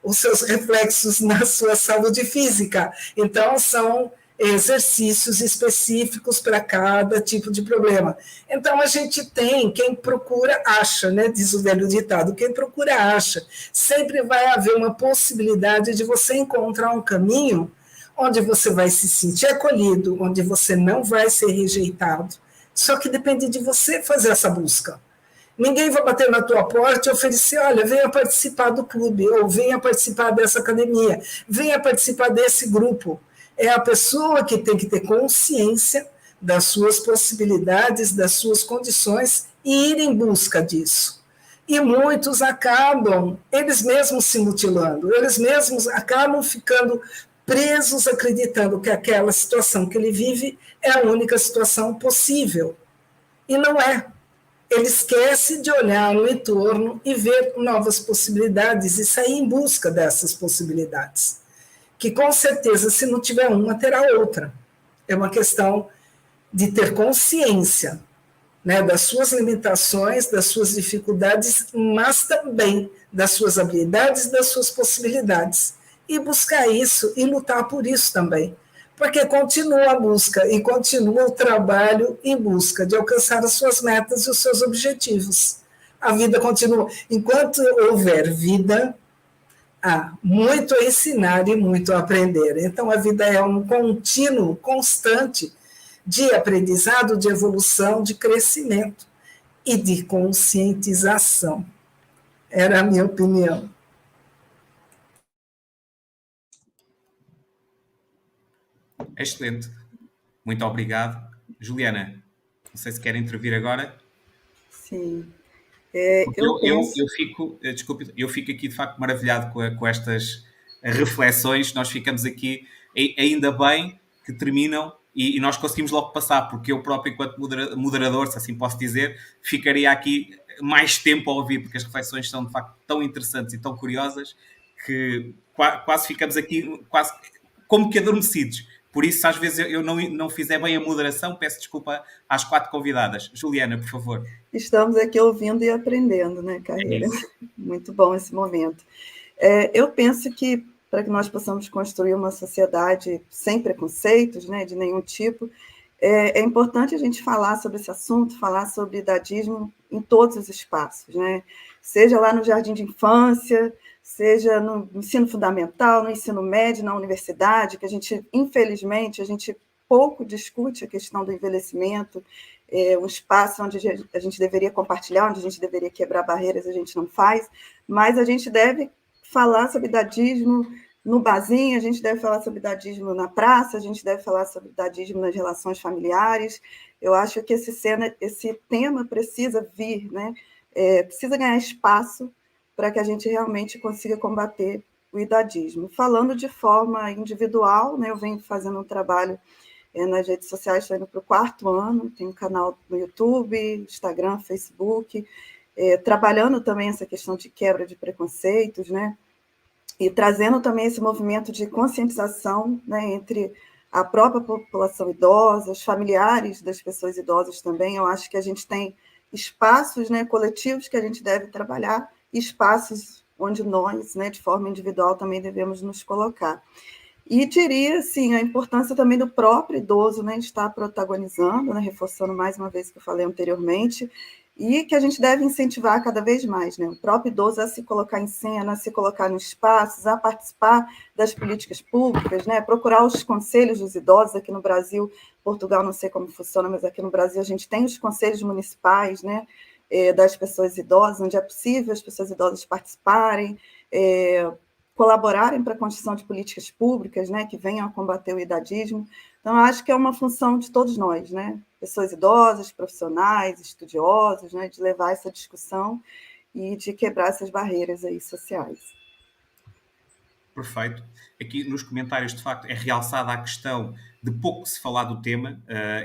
os seus reflexos na sua saúde física. Então, são exercícios específicos para cada tipo de problema. Então, a gente tem, quem procura, acha, né? Diz o velho ditado, quem procura, acha. Sempre vai haver uma possibilidade de você encontrar um caminho onde você vai se sentir acolhido, onde você não vai ser rejeitado. Só que depende de você fazer essa busca. Ninguém vai bater na tua porta e oferecer, olha, venha participar do clube, ou venha participar dessa academia, venha participar desse grupo. É a pessoa que tem que ter consciência das suas possibilidades, das suas condições e ir em busca disso. E muitos acabam, eles mesmos se mutilando, eles mesmos acabam ficando presos acreditando que aquela situação que ele vive é a única situação possível. E não é. Ele esquece de olhar no entorno e ver novas possibilidades e sair em busca dessas possibilidades. Que, com certeza, se não tiver uma, terá outra. É uma questão de ter consciência, né, das suas limitações, das suas dificuldades, mas também das suas habilidades, das suas possibilidades. E buscar isso e lutar por isso também. Porque continua a busca e continua o trabalho em busca de alcançar as suas metas e os seus objetivos. A vida continua. Enquanto houver vida, há muito a ensinar e muito a aprender. Então, a vida é um contínuo, constante de aprendizado, de evolução, de crescimento e de conscientização. Era a minha opinião. Excelente. Muito obrigado. Juliana, não sei se quer intervir agora. Sim. Eu fico aqui de facto maravilhado com estas reflexões. Nós ficamos aqui, ainda bem que terminam e nós conseguimos logo passar, porque eu próprio, enquanto moderador, se assim posso dizer, ficaria aqui mais tempo a ouvir, porque as reflexões são de facto tão interessantes e tão curiosas que quase ficamos aqui quase como que adormecidos. Por isso, às vezes eu não fizer bem a moderação, peço desculpa às 4 convidadas. Juliana, por favor. Estamos aqui ouvindo e aprendendo, né, Carreira? Muito bom esse momento. Eu penso que, para que nós possamos construir uma sociedade sem preconceitos, né, de nenhum tipo, é importante a gente falar sobre esse assunto, falar sobre idadismo em todos os espaços, né? Seja lá no jardim de infância, seja no ensino fundamental, no ensino médio, na universidade, que infelizmente, a gente pouco discute a questão do envelhecimento, um espaço onde a gente deveria compartilhar, onde a gente deveria quebrar barreiras, a gente não faz, mas a gente deve falar sobre idadismo no barzinho, a gente deve falar sobre idadismo na praça, a gente deve falar sobre idadismo nas relações familiares. Eu acho que esse tema precisa vir, né? Precisa ganhar espaço para que a gente realmente consiga combater o idadismo. Falando de forma individual, né, eu venho fazendo um trabalho nas redes sociais, estou indo para o 4º ano, tenho um canal no YouTube, Instagram, Facebook, trabalhando também essa questão de quebra de preconceitos, né, e trazendo também esse movimento de conscientização, né, entre a própria população idosa, os familiares das pessoas idosas também. Eu acho que a gente tem espaços, né, coletivos que a gente deve trabalhar, espaços onde nós, né, de forma individual, também devemos nos colocar. E diria, assim, a importância também do próprio idoso, né, estar protagonizando, né, reforçando mais uma vez o que eu falei anteriormente, e que a gente deve incentivar cada vez mais, né, o próprio idoso a se colocar em cena, a se colocar nos espaços, a participar das políticas públicas, né, procurar os conselhos dos idosos. Aqui no Brasil, Portugal não sei como funciona, mas aqui no Brasil a gente tem os conselhos municipais, né, das pessoas idosas, onde é possível as pessoas idosas participarem, colaborarem para a construção de políticas públicas, né, que venham a combater o idadismo. Então, eu acho que é uma função de todos nós, né, pessoas idosas, profissionais, estudiosos, né, de levar essa discussão e de quebrar essas barreiras aí sociais. Perfeito. Aqui nos comentários, de facto, é realçada a questão de pouco se falar do tema,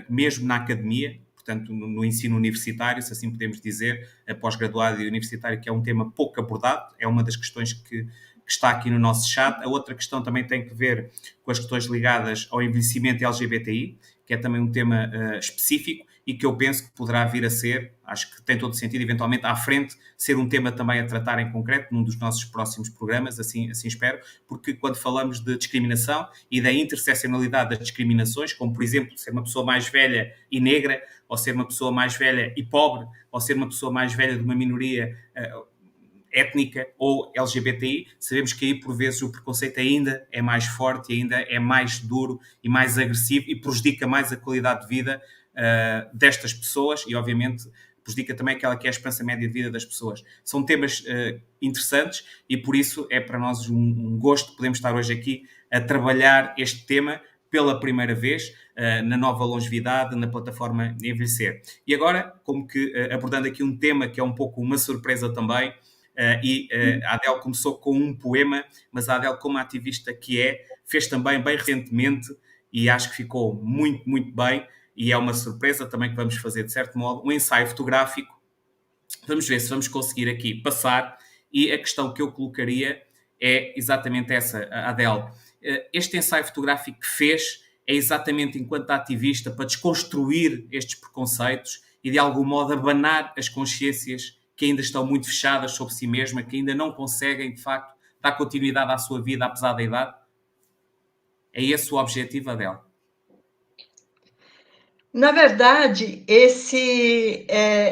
mesmo na academia. portanto, no ensino universitário, se assim podemos dizer, a pós-graduado e universitário, que é um tema pouco abordado, é uma das questões que está aqui no nosso chat. A outra questão também tem que ver com as questões ligadas ao envelhecimento LGBTI, que é também um tema específico e que eu penso que poderá vir a ser, acho que tem todo o sentido, eventualmente à frente, ser um tema também a tratar em concreto num dos nossos próximos programas, assim espero, porque quando falamos de discriminação e da interseccionalidade das discriminações, como por exemplo ser uma pessoa mais velha e negra, ou ser uma pessoa mais velha e pobre, ou ser uma pessoa mais velha de uma minoria étnica ou LGBTI, sabemos que aí por vezes o preconceito ainda é mais forte, ainda é mais duro e mais agressivo e prejudica mais a qualidade de vida destas pessoas e obviamente prejudica também aquela que é a esperança média de vida das pessoas. São temas interessantes e por isso é para nós um gosto podermos estar hoje aqui a trabalhar este tema pela primeira vez na nova longevidade, na plataforma Envelhecer. E agora, como que abordando aqui um tema que é um pouco uma surpresa também, a Adele começou com um poema, mas a Adele, como ativista que fez também bem recentemente e acho que ficou muito, muito bem e é uma surpresa também que vamos fazer, de certo modo, um ensaio fotográfico. Vamos ver se vamos conseguir aqui passar e a questão que eu colocaria é exatamente essa, Adele. Este ensaio fotográfico que fez é exatamente enquanto ativista para desconstruir estes preconceitos e de algum modo abanar as consciências que ainda estão muito fechadas sobre si mesma, que ainda não conseguem, de facto, dar continuidade à sua vida, apesar da idade? É esse o objetivo, Adele? Na verdade, esse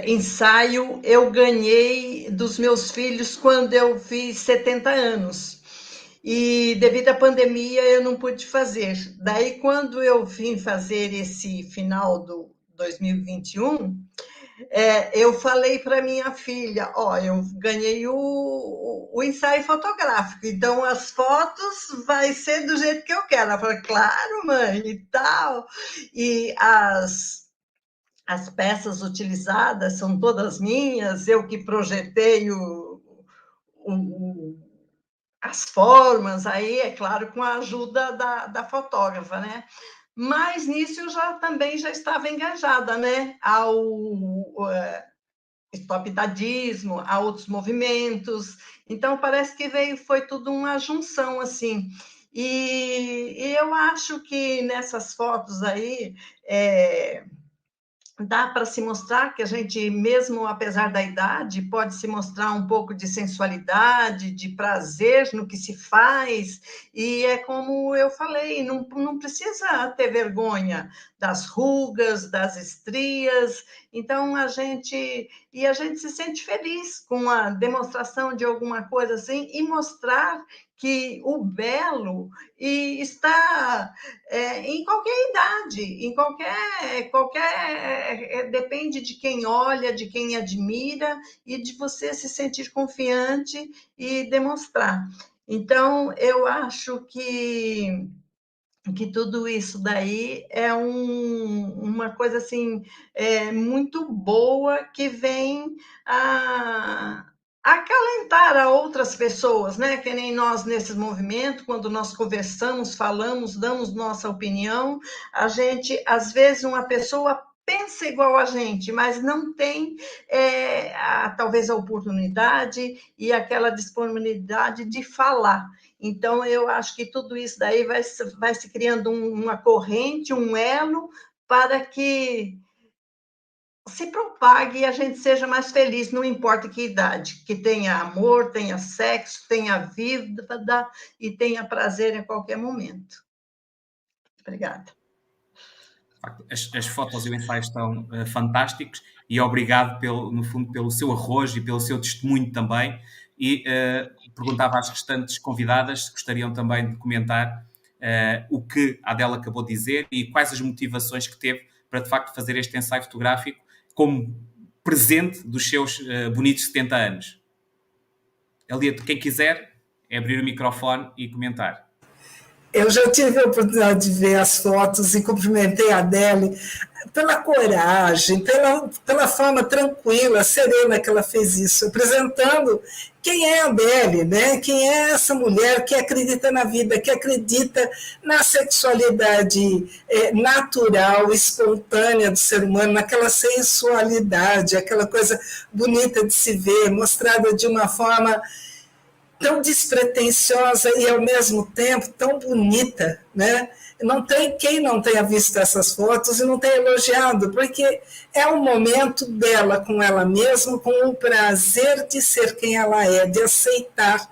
ensaio eu ganhei dos meus filhos quando eu fiz 70 anos. E devido à pandemia eu não pude fazer. Daí, quando eu vim fazer esse final do 2021, eu falei para minha filha, eu ganhei o ensaio fotográfico, então as fotos vai ser do jeito que eu quero. Ela falou, claro, mãe, e tal. E as peças utilizadas são todas minhas, eu que projetei as formas, aí, é claro, com a ajuda da fotógrafa, né? Mas nisso eu também já estava engajada, né? Ao stop dadismo, a outros movimentos. Então, parece que foi tudo uma junção, assim. E eu acho que nessas fotos aí, dá para se mostrar que a gente, mesmo apesar da idade, pode se mostrar um pouco de sensualidade, de prazer no que se faz, e é como eu falei, não precisa ter vergonha das rugas, das estrias, então a gente se sente feliz com a demonstração de alguma coisa assim, e mostrar que o belo está em qualquer idade, em qualquer depende de quem olha, de quem admira e de você se sentir confiante e demonstrar. Então, eu acho que tudo isso daí é uma coisa assim muito boa que vem a acalentar a outras pessoas, né? Que nem nós nesse movimento, quando nós conversamos, falamos, damos nossa opinião, a gente, às vezes, uma pessoa pensa igual a gente, mas não tem talvez a oportunidade e aquela disponibilidade de falar. Então, eu acho que tudo isso daí vai se criando uma corrente, um elo, para que se propague e a gente seja mais feliz, não importa que idade, que tenha amor, tenha sexo, tenha vida e tenha prazer em qualquer momento. Obrigada. As fotos e o ensaio estão fantásticos e obrigado, no fundo, pelo seu arrojo e pelo seu testemunho também. E perguntava às restantes convidadas se gostariam também de comentar o que a Adele acabou de dizer e quais as motivações que teve para, de facto, fazer este ensaio fotográfico como presente dos seus bonitos 70 anos. Eliade, quem quiser, é abrir o microfone e comentar. Eu já tive a oportunidade de ver as fotos e cumprimentei a Adele pela coragem, pela forma tranquila, serena que ela fez isso, apresentando quem é a Adele, né? Quem é essa mulher que acredita na vida, que acredita na sexualidade natural, espontânea do ser humano, naquela sensualidade, aquela coisa bonita de se ver, mostrada de uma forma tão despretensiosa e, ao mesmo tempo, tão bonita, né? Não tem quem não tenha visto essas fotos e não tenha elogiado, porque é o momento dela com ela mesma, com o prazer de ser quem ela é, de aceitar.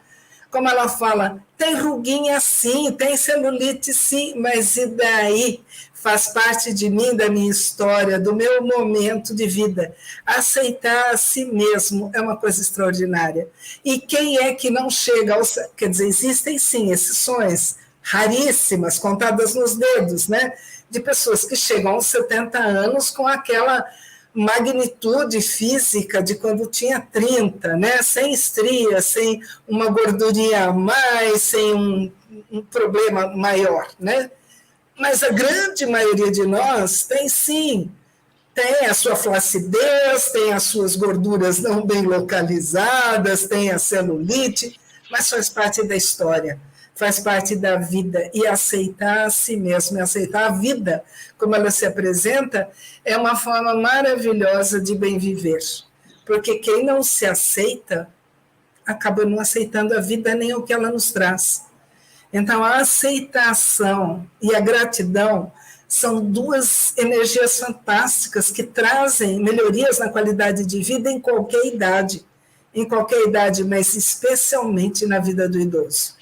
Como ela fala, tem ruguinha sim, tem celulite sim, mas e daí? Faz parte de mim, da minha história, do meu momento de vida. Aceitar a si mesmo é uma coisa extraordinária. E quem é que não chega aos... Quer dizer, existem sim exceções raríssimas, contadas nos dedos, né? De pessoas que chegam aos 70 anos com aquela magnitude física de quando tinha 30, né? Sem estrias, sem uma gordurinha a mais, sem um problema maior, né? Mas a grande maioria de nós tem sim, tem a sua flacidez, tem as suas gorduras não bem localizadas, tem a celulite, mas faz parte da história, faz parte da vida, e aceitar a si mesmo, e aceitar a vida como ela se apresenta, é uma forma maravilhosa de bem viver, porque quem não se aceita, acaba não aceitando a vida nem o que ela nos traz. Então, a aceitação e a gratidão são duas energias fantásticas que trazem melhorias na qualidade de vida em qualquer idade, mas especialmente na vida do idoso.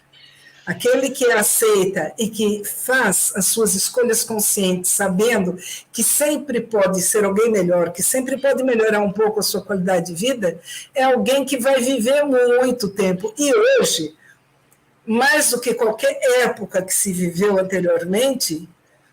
Aquele que aceita e que faz as suas escolhas conscientes, sabendo que sempre pode ser alguém melhor, que sempre pode melhorar um pouco a sua qualidade de vida, é alguém que vai viver muito tempo. E hoje, mais do que qualquer época que se viveu anteriormente,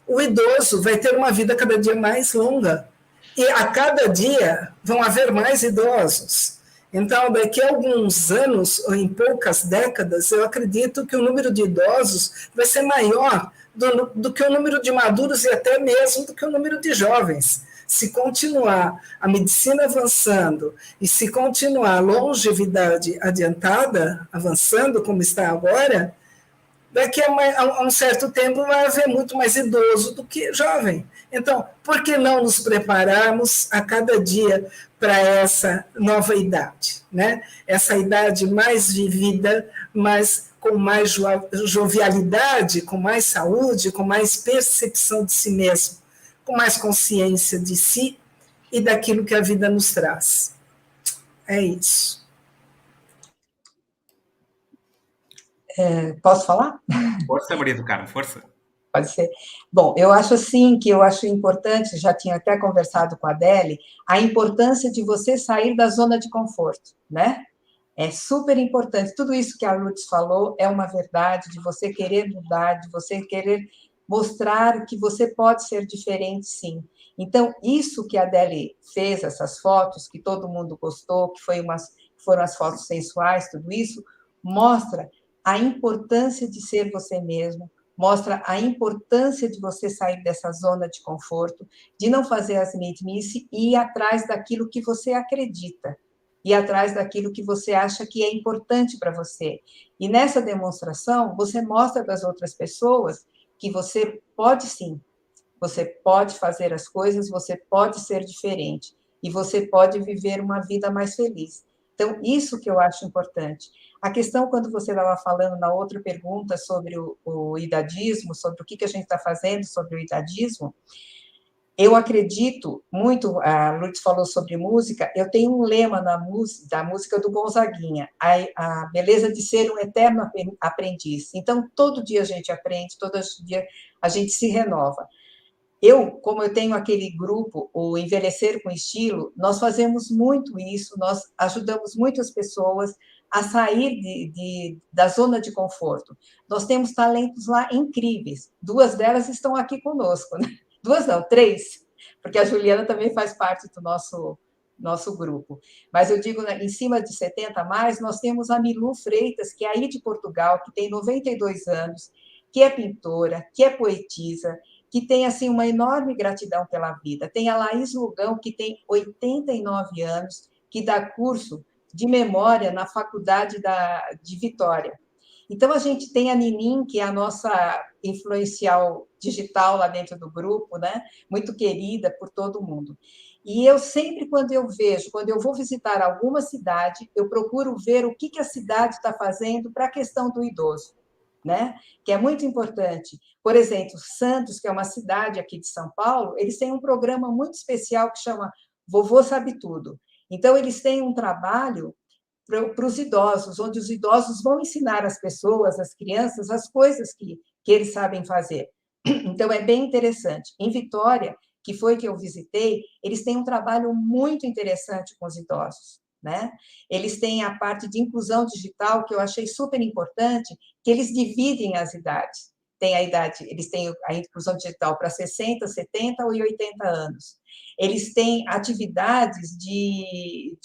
o idoso vai ter uma vida cada dia mais longa. E a cada dia vão haver mais idosos. Então, daqui a alguns anos, ou em poucas décadas, eu acredito que o número de idosos vai ser maior do que o número de maduros e até mesmo do que o número de jovens. Se continuar a medicina avançando e se continuar a longevidade adiantada, avançando como está agora, daqui a um certo tempo vai haver muito mais idoso do que jovem. Então, por que não nos prepararmos a cada dia para essa nova idade, né? Essa idade mais vivida, com mais jovialidade, com mais saúde, com mais percepção de si mesmo, com mais consciência de si e daquilo que a vida nos traz. É isso. Posso falar? Força, Maria do Carmo, força. Pode ser. Bom, eu acho assim que eu acho importante, já tinha até conversado com a Adele, a importância de você sair da zona de conforto, né? É super importante. Tudo isso que a Lourdes falou é uma verdade, de você querer mudar, de você querer mostrar que você pode ser diferente, sim. Então, isso que a Adele fez, essas fotos, que todo mundo gostou, que foram as fotos sensuais, tudo isso, mostra a importância de ser você mesmo, mostra a importância de você sair dessa zona de conforto, de não fazer as mesmices e ir atrás daquilo que você acredita, ir atrás daquilo que você acha que é importante para você. E nessa demonstração, você mostra para as outras pessoas que você pode sim, você pode fazer as coisas, você pode ser diferente, e você pode viver uma vida mais feliz. Então, isso que eu acho importante. A questão, quando você estava falando na outra pergunta sobre o idadismo, sobre o que a gente está fazendo sobre o idadismo, eu acredito muito, a Lourdes falou sobre música, eu tenho um lema da música do Gonzaguinha, a beleza de ser um eterno aprendiz. Então, todo dia a gente aprende, todo dia a gente se renova. Como eu tenho aquele grupo, o Envelhecer com Estilo, nós fazemos muito isso, nós ajudamos muitas pessoas a sair da zona de conforto. Nós temos talentos lá incríveis, 2 delas estão aqui conosco, né? 2 não, 3, porque a Juliana também faz parte do nosso grupo. Mas eu digo, em cima de 70 a mais, nós temos a Milu Freitas, que é aí de Portugal, que tem 92 anos, que é pintora, que é poetisa, que tem assim uma enorme gratidão pela vida. Tem a Laís Lugão, que tem 89 anos, que dá curso de memória na faculdade de Vitória. Então, a gente tem a Ninim, que é a nossa influencial digital lá dentro do grupo, né? Muito querida por todo mundo. E eu sempre, quando eu vou visitar alguma cidade, eu procuro ver o que a cidade está fazendo para a questão do idoso, né? Que é muito importante. Por exemplo, Santos, que é uma cidade aqui de São Paulo, eles têm um programa muito especial que chama Vovô Sabe Tudo. Então, eles têm um trabalho para os idosos, onde os idosos vão ensinar as pessoas, as crianças, as coisas que eles sabem fazer. Então, é bem interessante. Em Vitória, que foi que eu visitei, eles têm um trabalho muito interessante com os idosos, né? Eles têm a parte de inclusão digital, que eu achei super importante, que eles dividem as idades. Tem a idade, eles têm a inclusão digital para 60, 70 e 80 anos. Eles têm atividades de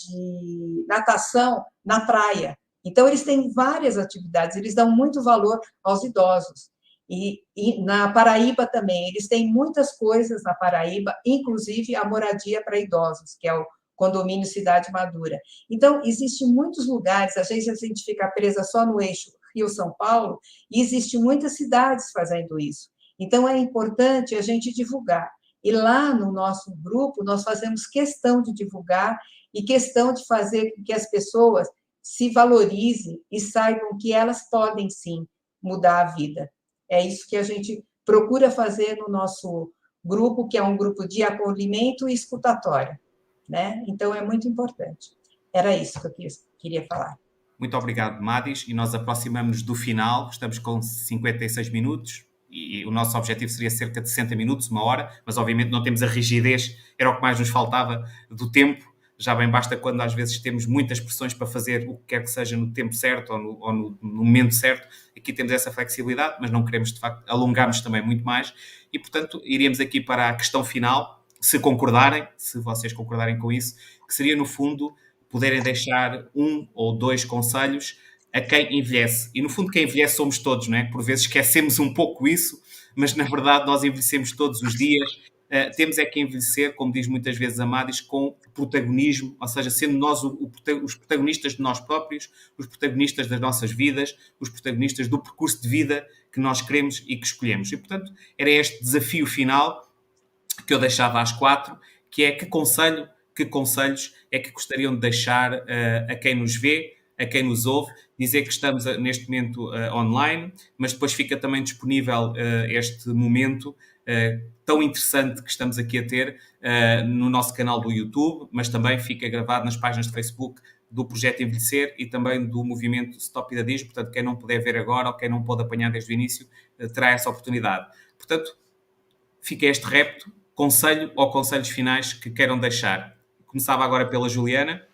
natação na praia. Então, eles têm várias atividades, eles dão muito valor aos idosos. E na Paraíba também, eles têm muitas coisas na Paraíba, inclusive a moradia para idosos, que é o condomínio Cidade Madura. Então, existem muitos lugares, às vezes a gente fica presa só no eixo Rio-São Paulo, e existem muitas cidades fazendo isso. Então, é importante a gente divulgar. E lá no nosso grupo, nós fazemos questão de divulgar e questão de fazer com que as pessoas se valorizem e saibam que elas podem, sim, mudar a vida. É isso que a gente procura fazer no nosso grupo, que é um grupo de acolhimento e escutatório, né? Então, é muito importante. Era isso que eu queria falar. Muito obrigado, Madis, e nós aproximamos-nos do final, estamos com 56 minutos, e o nosso objetivo seria cerca de 60 minutos, uma hora, mas obviamente não temos a rigidez, era o que mais nos faltava, do tempo. Já bem basta quando às vezes temos muitas pressões para fazer o que quer que seja no tempo certo ou no momento certo. Aqui temos essa flexibilidade, mas não queremos de facto alongar-nos também muito mais. E portanto iríamos aqui para a questão final, se concordarem, se vocês concordarem com isso, que seria no fundo poderem deixar 1 ou 2 conselhos a quem envelhece. E no fundo quem envelhece somos todos, não é? Por vezes esquecemos um pouco isso, mas na verdade nós envelhecemos todos os dias. Temos é que envelhecer, como diz muitas vezes a Madis, com protagonismo, ou seja, sendo nós os protagonistas de nós próprios, os protagonistas das nossas vidas, os protagonistas do percurso de vida que nós queremos e que escolhemos. E, portanto, era este desafio final que eu deixava às 4, que é que conselhos é que gostariam de deixar a quem nos vê, a quem nos ouve, dizer que estamos neste momento online, mas depois fica também disponível este momento tão interessante que estamos aqui a ter no nosso canal do YouTube, mas também fica gravado nas páginas de Facebook do Projeto Envelhecer e também do movimento Stop Idadismo. Portanto, quem não puder ver agora ou quem não pode apanhar desde o início, terá essa oportunidade. Portanto, fica este repto, conselho ou conselhos finais que queiram deixar. Começava agora pela Juliana.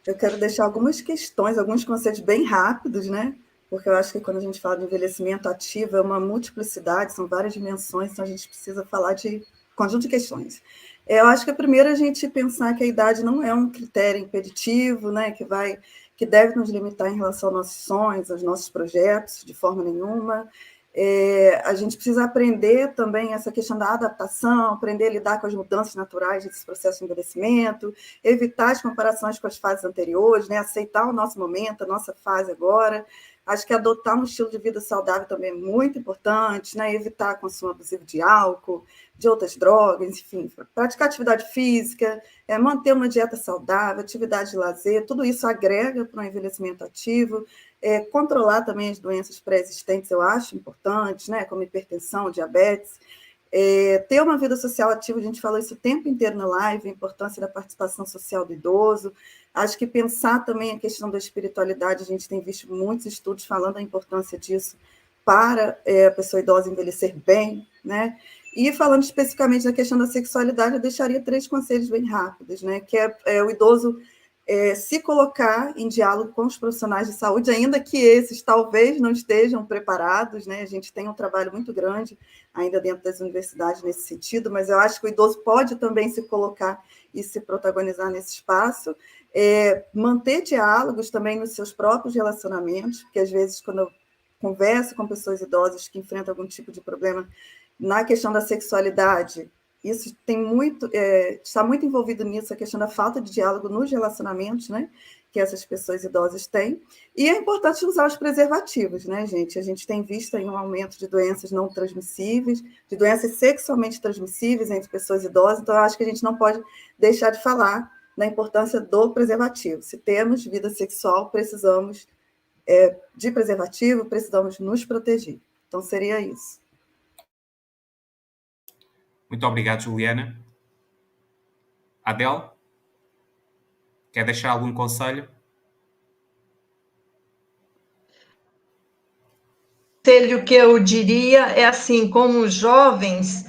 Eu quero deixar algumas questões, alguns conselhos bem rápidos, né? Porque eu acho que quando a gente fala de envelhecimento ativo, é uma multiplicidade, são várias dimensões, então a gente precisa falar de conjunto de questões. Eu acho que a primeira é a gente pensar que a idade não é um critério impeditivo, né? Que deve nos limitar em relação aos nossos sonhos, aos nossos projetos, de forma nenhuma. A gente precisa aprender também essa questão da adaptação, aprender a lidar com as mudanças naturais desse processo de envelhecimento, evitar as comparações com as fases anteriores, né? Aceitar o nosso momento, a nossa fase agora. Acho que adotar um estilo de vida saudável também é muito importante, né? Evitar consumo abusivo de álcool, de outras drogas, enfim, praticar atividade física, manter uma dieta saudável, atividade de lazer, tudo isso agrega para um envelhecimento ativo. Controlar também as doenças pré-existentes, eu acho importante, né? Como hipertensão, diabetes. Ter uma vida social ativa, a gente falou isso o tempo inteiro na live, a importância da participação social do idoso. Acho que pensar também a questão da espiritualidade, a gente tem visto muitos estudos falando da importância disso para a pessoa idosa envelhecer bem, né? E falando especificamente da questão da sexualidade, eu deixaria 3 conselhos bem rápidos, né? Que é o idoso se colocar em diálogo com os profissionais de saúde, ainda que esses talvez não estejam preparados, né? A gente tem um trabalho muito grande ainda dentro das universidades nesse sentido, mas eu acho que o idoso pode também se colocar e se protagonizar nesse espaço. Manter diálogos também nos seus próprios relacionamentos, porque às vezes quando eu converso com pessoas idosas que enfrentam algum tipo de problema na questão da sexualidade, isso tem está muito envolvido nisso, a questão da falta de diálogo nos relacionamentos, né? que essas pessoas idosas têm. E é importante usar os preservativos, né, gente? A gente tem visto aí um aumento de doenças não transmissíveis, de doenças sexualmente transmissíveis entre pessoas idosas, então eu acho que a gente não pode deixar de falar na importância do preservativo. Se temos vida sexual, precisamos de preservativo, precisamos nos proteger. Então, seria isso. Muito obrigado, Juliana. Adele, quer deixar algum conselho? O conselho que eu diria é assim, como os jovens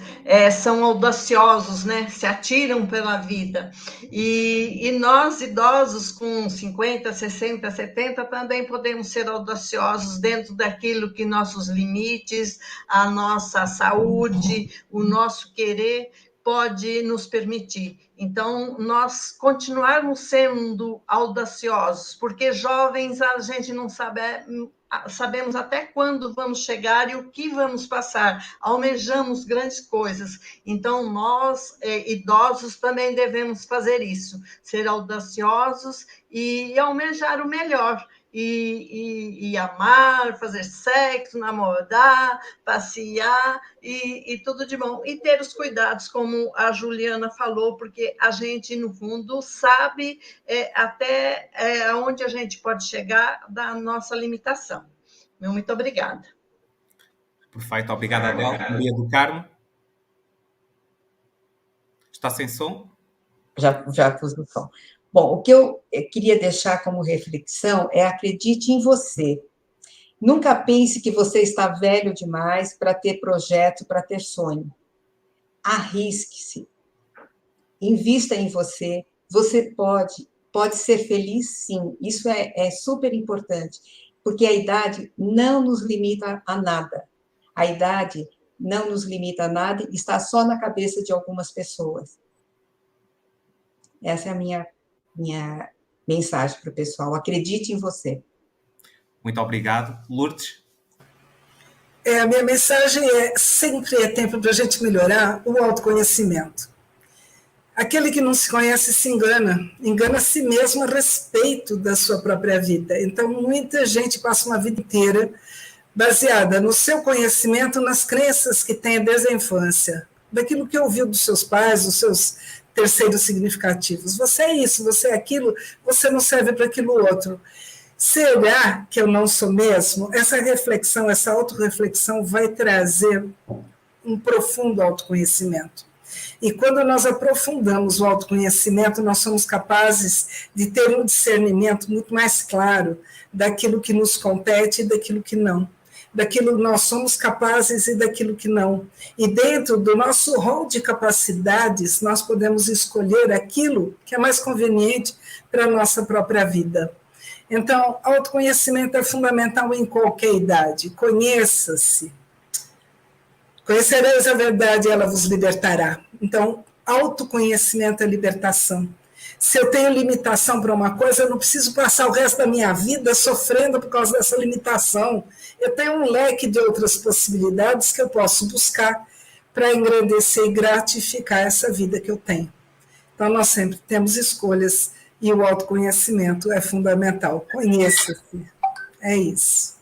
são audaciosos, né? Se atiram pela vida. E nós, idosos, com 50, 60, 70, também podemos ser audaciosos dentro daquilo que nossos limites, a nossa saúde, o nosso querer pode nos permitir. Então, nós continuarmos sendo audaciosos, porque jovens a gente não sabe, sabemos até quando vamos chegar e o que vamos passar, almejamos grandes coisas. Então, nós, idosos, também devemos fazer isso, ser audaciosos e almejar o melhor. E amar, fazer sexo, namorar, passear e tudo de bom. E ter os cuidados, como a Juliana falou, porque a gente, no fundo, sabe até onde a gente pode chegar da nossa limitação. Muito obrigada. Perfeito, obrigado, Adele. Maria do Carmo. Está sem som? Já pus o som. Bom, o que eu queria deixar como reflexão é acredite em você. Nunca pense que você está velho demais para ter projeto, para ter sonho. Arrisque-se. Invista em você. Você pode ser feliz, sim. Isso é super importante, porque a idade não nos limita a nada. A idade não nos limita a nada e está só na cabeça de algumas pessoas. Essa é a minha mensagem para o pessoal. Acredite em você. Muito obrigado. Lourdes? A minha mensagem sempre é tempo para a gente melhorar o autoconhecimento. Aquele que não se conhece se engana a si mesmo a respeito da sua própria vida. Então, muita gente passa uma vida inteira baseada no seu conhecimento, nas crenças que tem desde a infância, daquilo que ouviu dos seus pais, dos seus terceiros significativos. Você é isso, você é aquilo, você não serve para aquilo outro. Será que eu não sou mesmo? Essa reflexão, essa autorreflexão vai trazer um profundo autoconhecimento. E quando nós aprofundamos o autoconhecimento, nós somos capazes de ter um discernimento muito mais claro daquilo que nos compete e daquilo que não. Daquilo que nós somos capazes e daquilo que não. E dentro do nosso rol de capacidades, nós podemos escolher aquilo que é mais conveniente para a nossa própria vida. Então, autoconhecimento é fundamental em qualquer idade. Conheça-se. Conhecereis a verdade e ela vos libertará. Então, autoconhecimento é libertação. Se eu tenho limitação para uma coisa, eu não preciso passar o resto da minha vida sofrendo por causa dessa limitação. Eu tenho um leque de outras possibilidades que eu posso buscar para engrandecer e gratificar essa vida que eu tenho. Então, nós sempre temos escolhas e o autoconhecimento é fundamental. Conheça-se. É isso.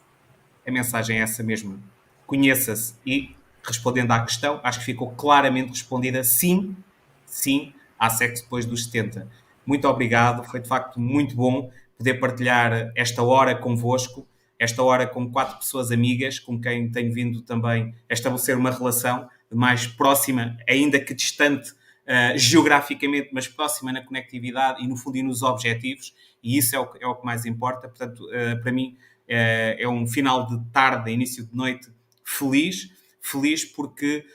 A mensagem é essa mesmo. Conheça-se. E, respondendo à questão, acho que ficou claramente respondida sim, há sexo depois dos 70. Muito obrigado, foi de facto muito bom poder partilhar esta hora convosco, esta hora com 4 pessoas amigas, com quem tenho vindo também a estabelecer uma relação mais próxima, ainda que distante geograficamente, mas próxima na conectividade e no fundo e nos objetivos, e isso é o que mais importa. Portanto, para mim é um final de tarde, início de noite feliz porque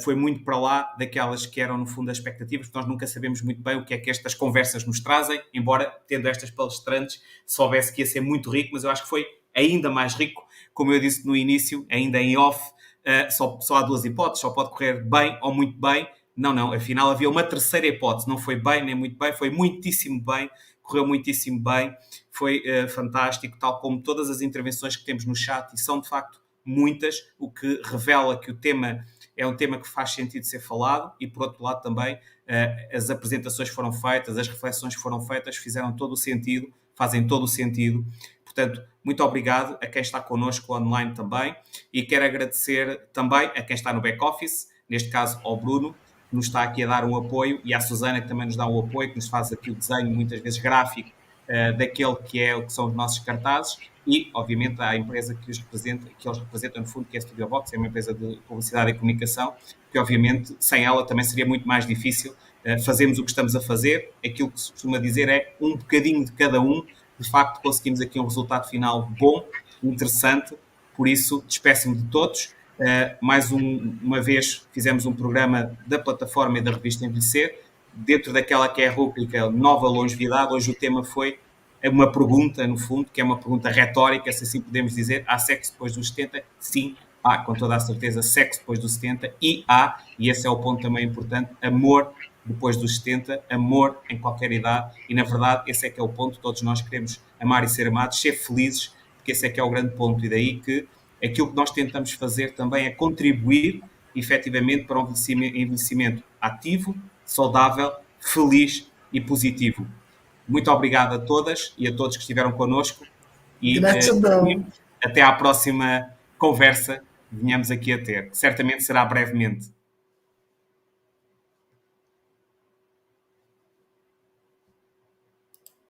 foi muito para lá daquelas que eram, no fundo, as expectativas, porque nós nunca sabemos muito bem o que é que estas conversas nos trazem, embora, tendo estas palestrantes, soubesse que ia ser muito rico, mas eu acho que foi ainda mais rico, como eu disse no início, ainda em off, só há 2 hipóteses, só pode correr bem ou muito bem. Não, afinal havia uma terceira hipótese, não foi bem nem muito bem, foi muitíssimo bem, correu muitíssimo bem, foi fantástico, tal como todas as intervenções que temos no chat, e são de facto muitas, o que revela que o tema é um tema que faz sentido ser falado e, por outro lado, também as apresentações foram feitas, as reflexões foram feitas, fizeram todo o sentido fazem todo o sentido. Portanto, muito obrigado a quem está connosco online também e quero agradecer também a quem está no back-office, neste caso ao Bruno, que nos está aqui a dar um apoio, e à Susana, que também nos dá um apoio, que nos faz aqui o desenho, muitas vezes gráfico, daquele que são os nossos cartazes, e, obviamente, à empresa que eles representam, no fundo, que é a Studio Box, é uma empresa de publicidade e comunicação, que, obviamente, sem ela também seria muito mais difícil fazermos o que estamos a fazer. Aquilo que se costuma dizer é um bocadinho de cada um. De facto, conseguimos aqui um resultado final bom, interessante, por isso, despeço-me de todos. Mais uma vez fizemos um programa da plataforma e da revista Envelhecer, dentro daquela que é a rúbrica Nova Longevidade. Hoje o tema foi uma pergunta, no fundo, que é uma pergunta retórica, se assim podemos dizer: há sexo depois dos 70? Sim, há, com toda a certeza, sexo depois dos 70, e esse é o ponto também importante, amor depois dos 70, amor em qualquer idade, e na verdade esse é que é o ponto. Todos nós queremos amar e ser amados, ser felizes, porque esse é que é o grande ponto, e daí que aquilo que nós tentamos fazer também é contribuir efetivamente para um envelhecimento ativo, saudável, feliz e positivo. Muito obrigado a todas e a todos que estiveram connosco, e até à próxima conversa que venhamos aqui a ter. Certamente será brevemente.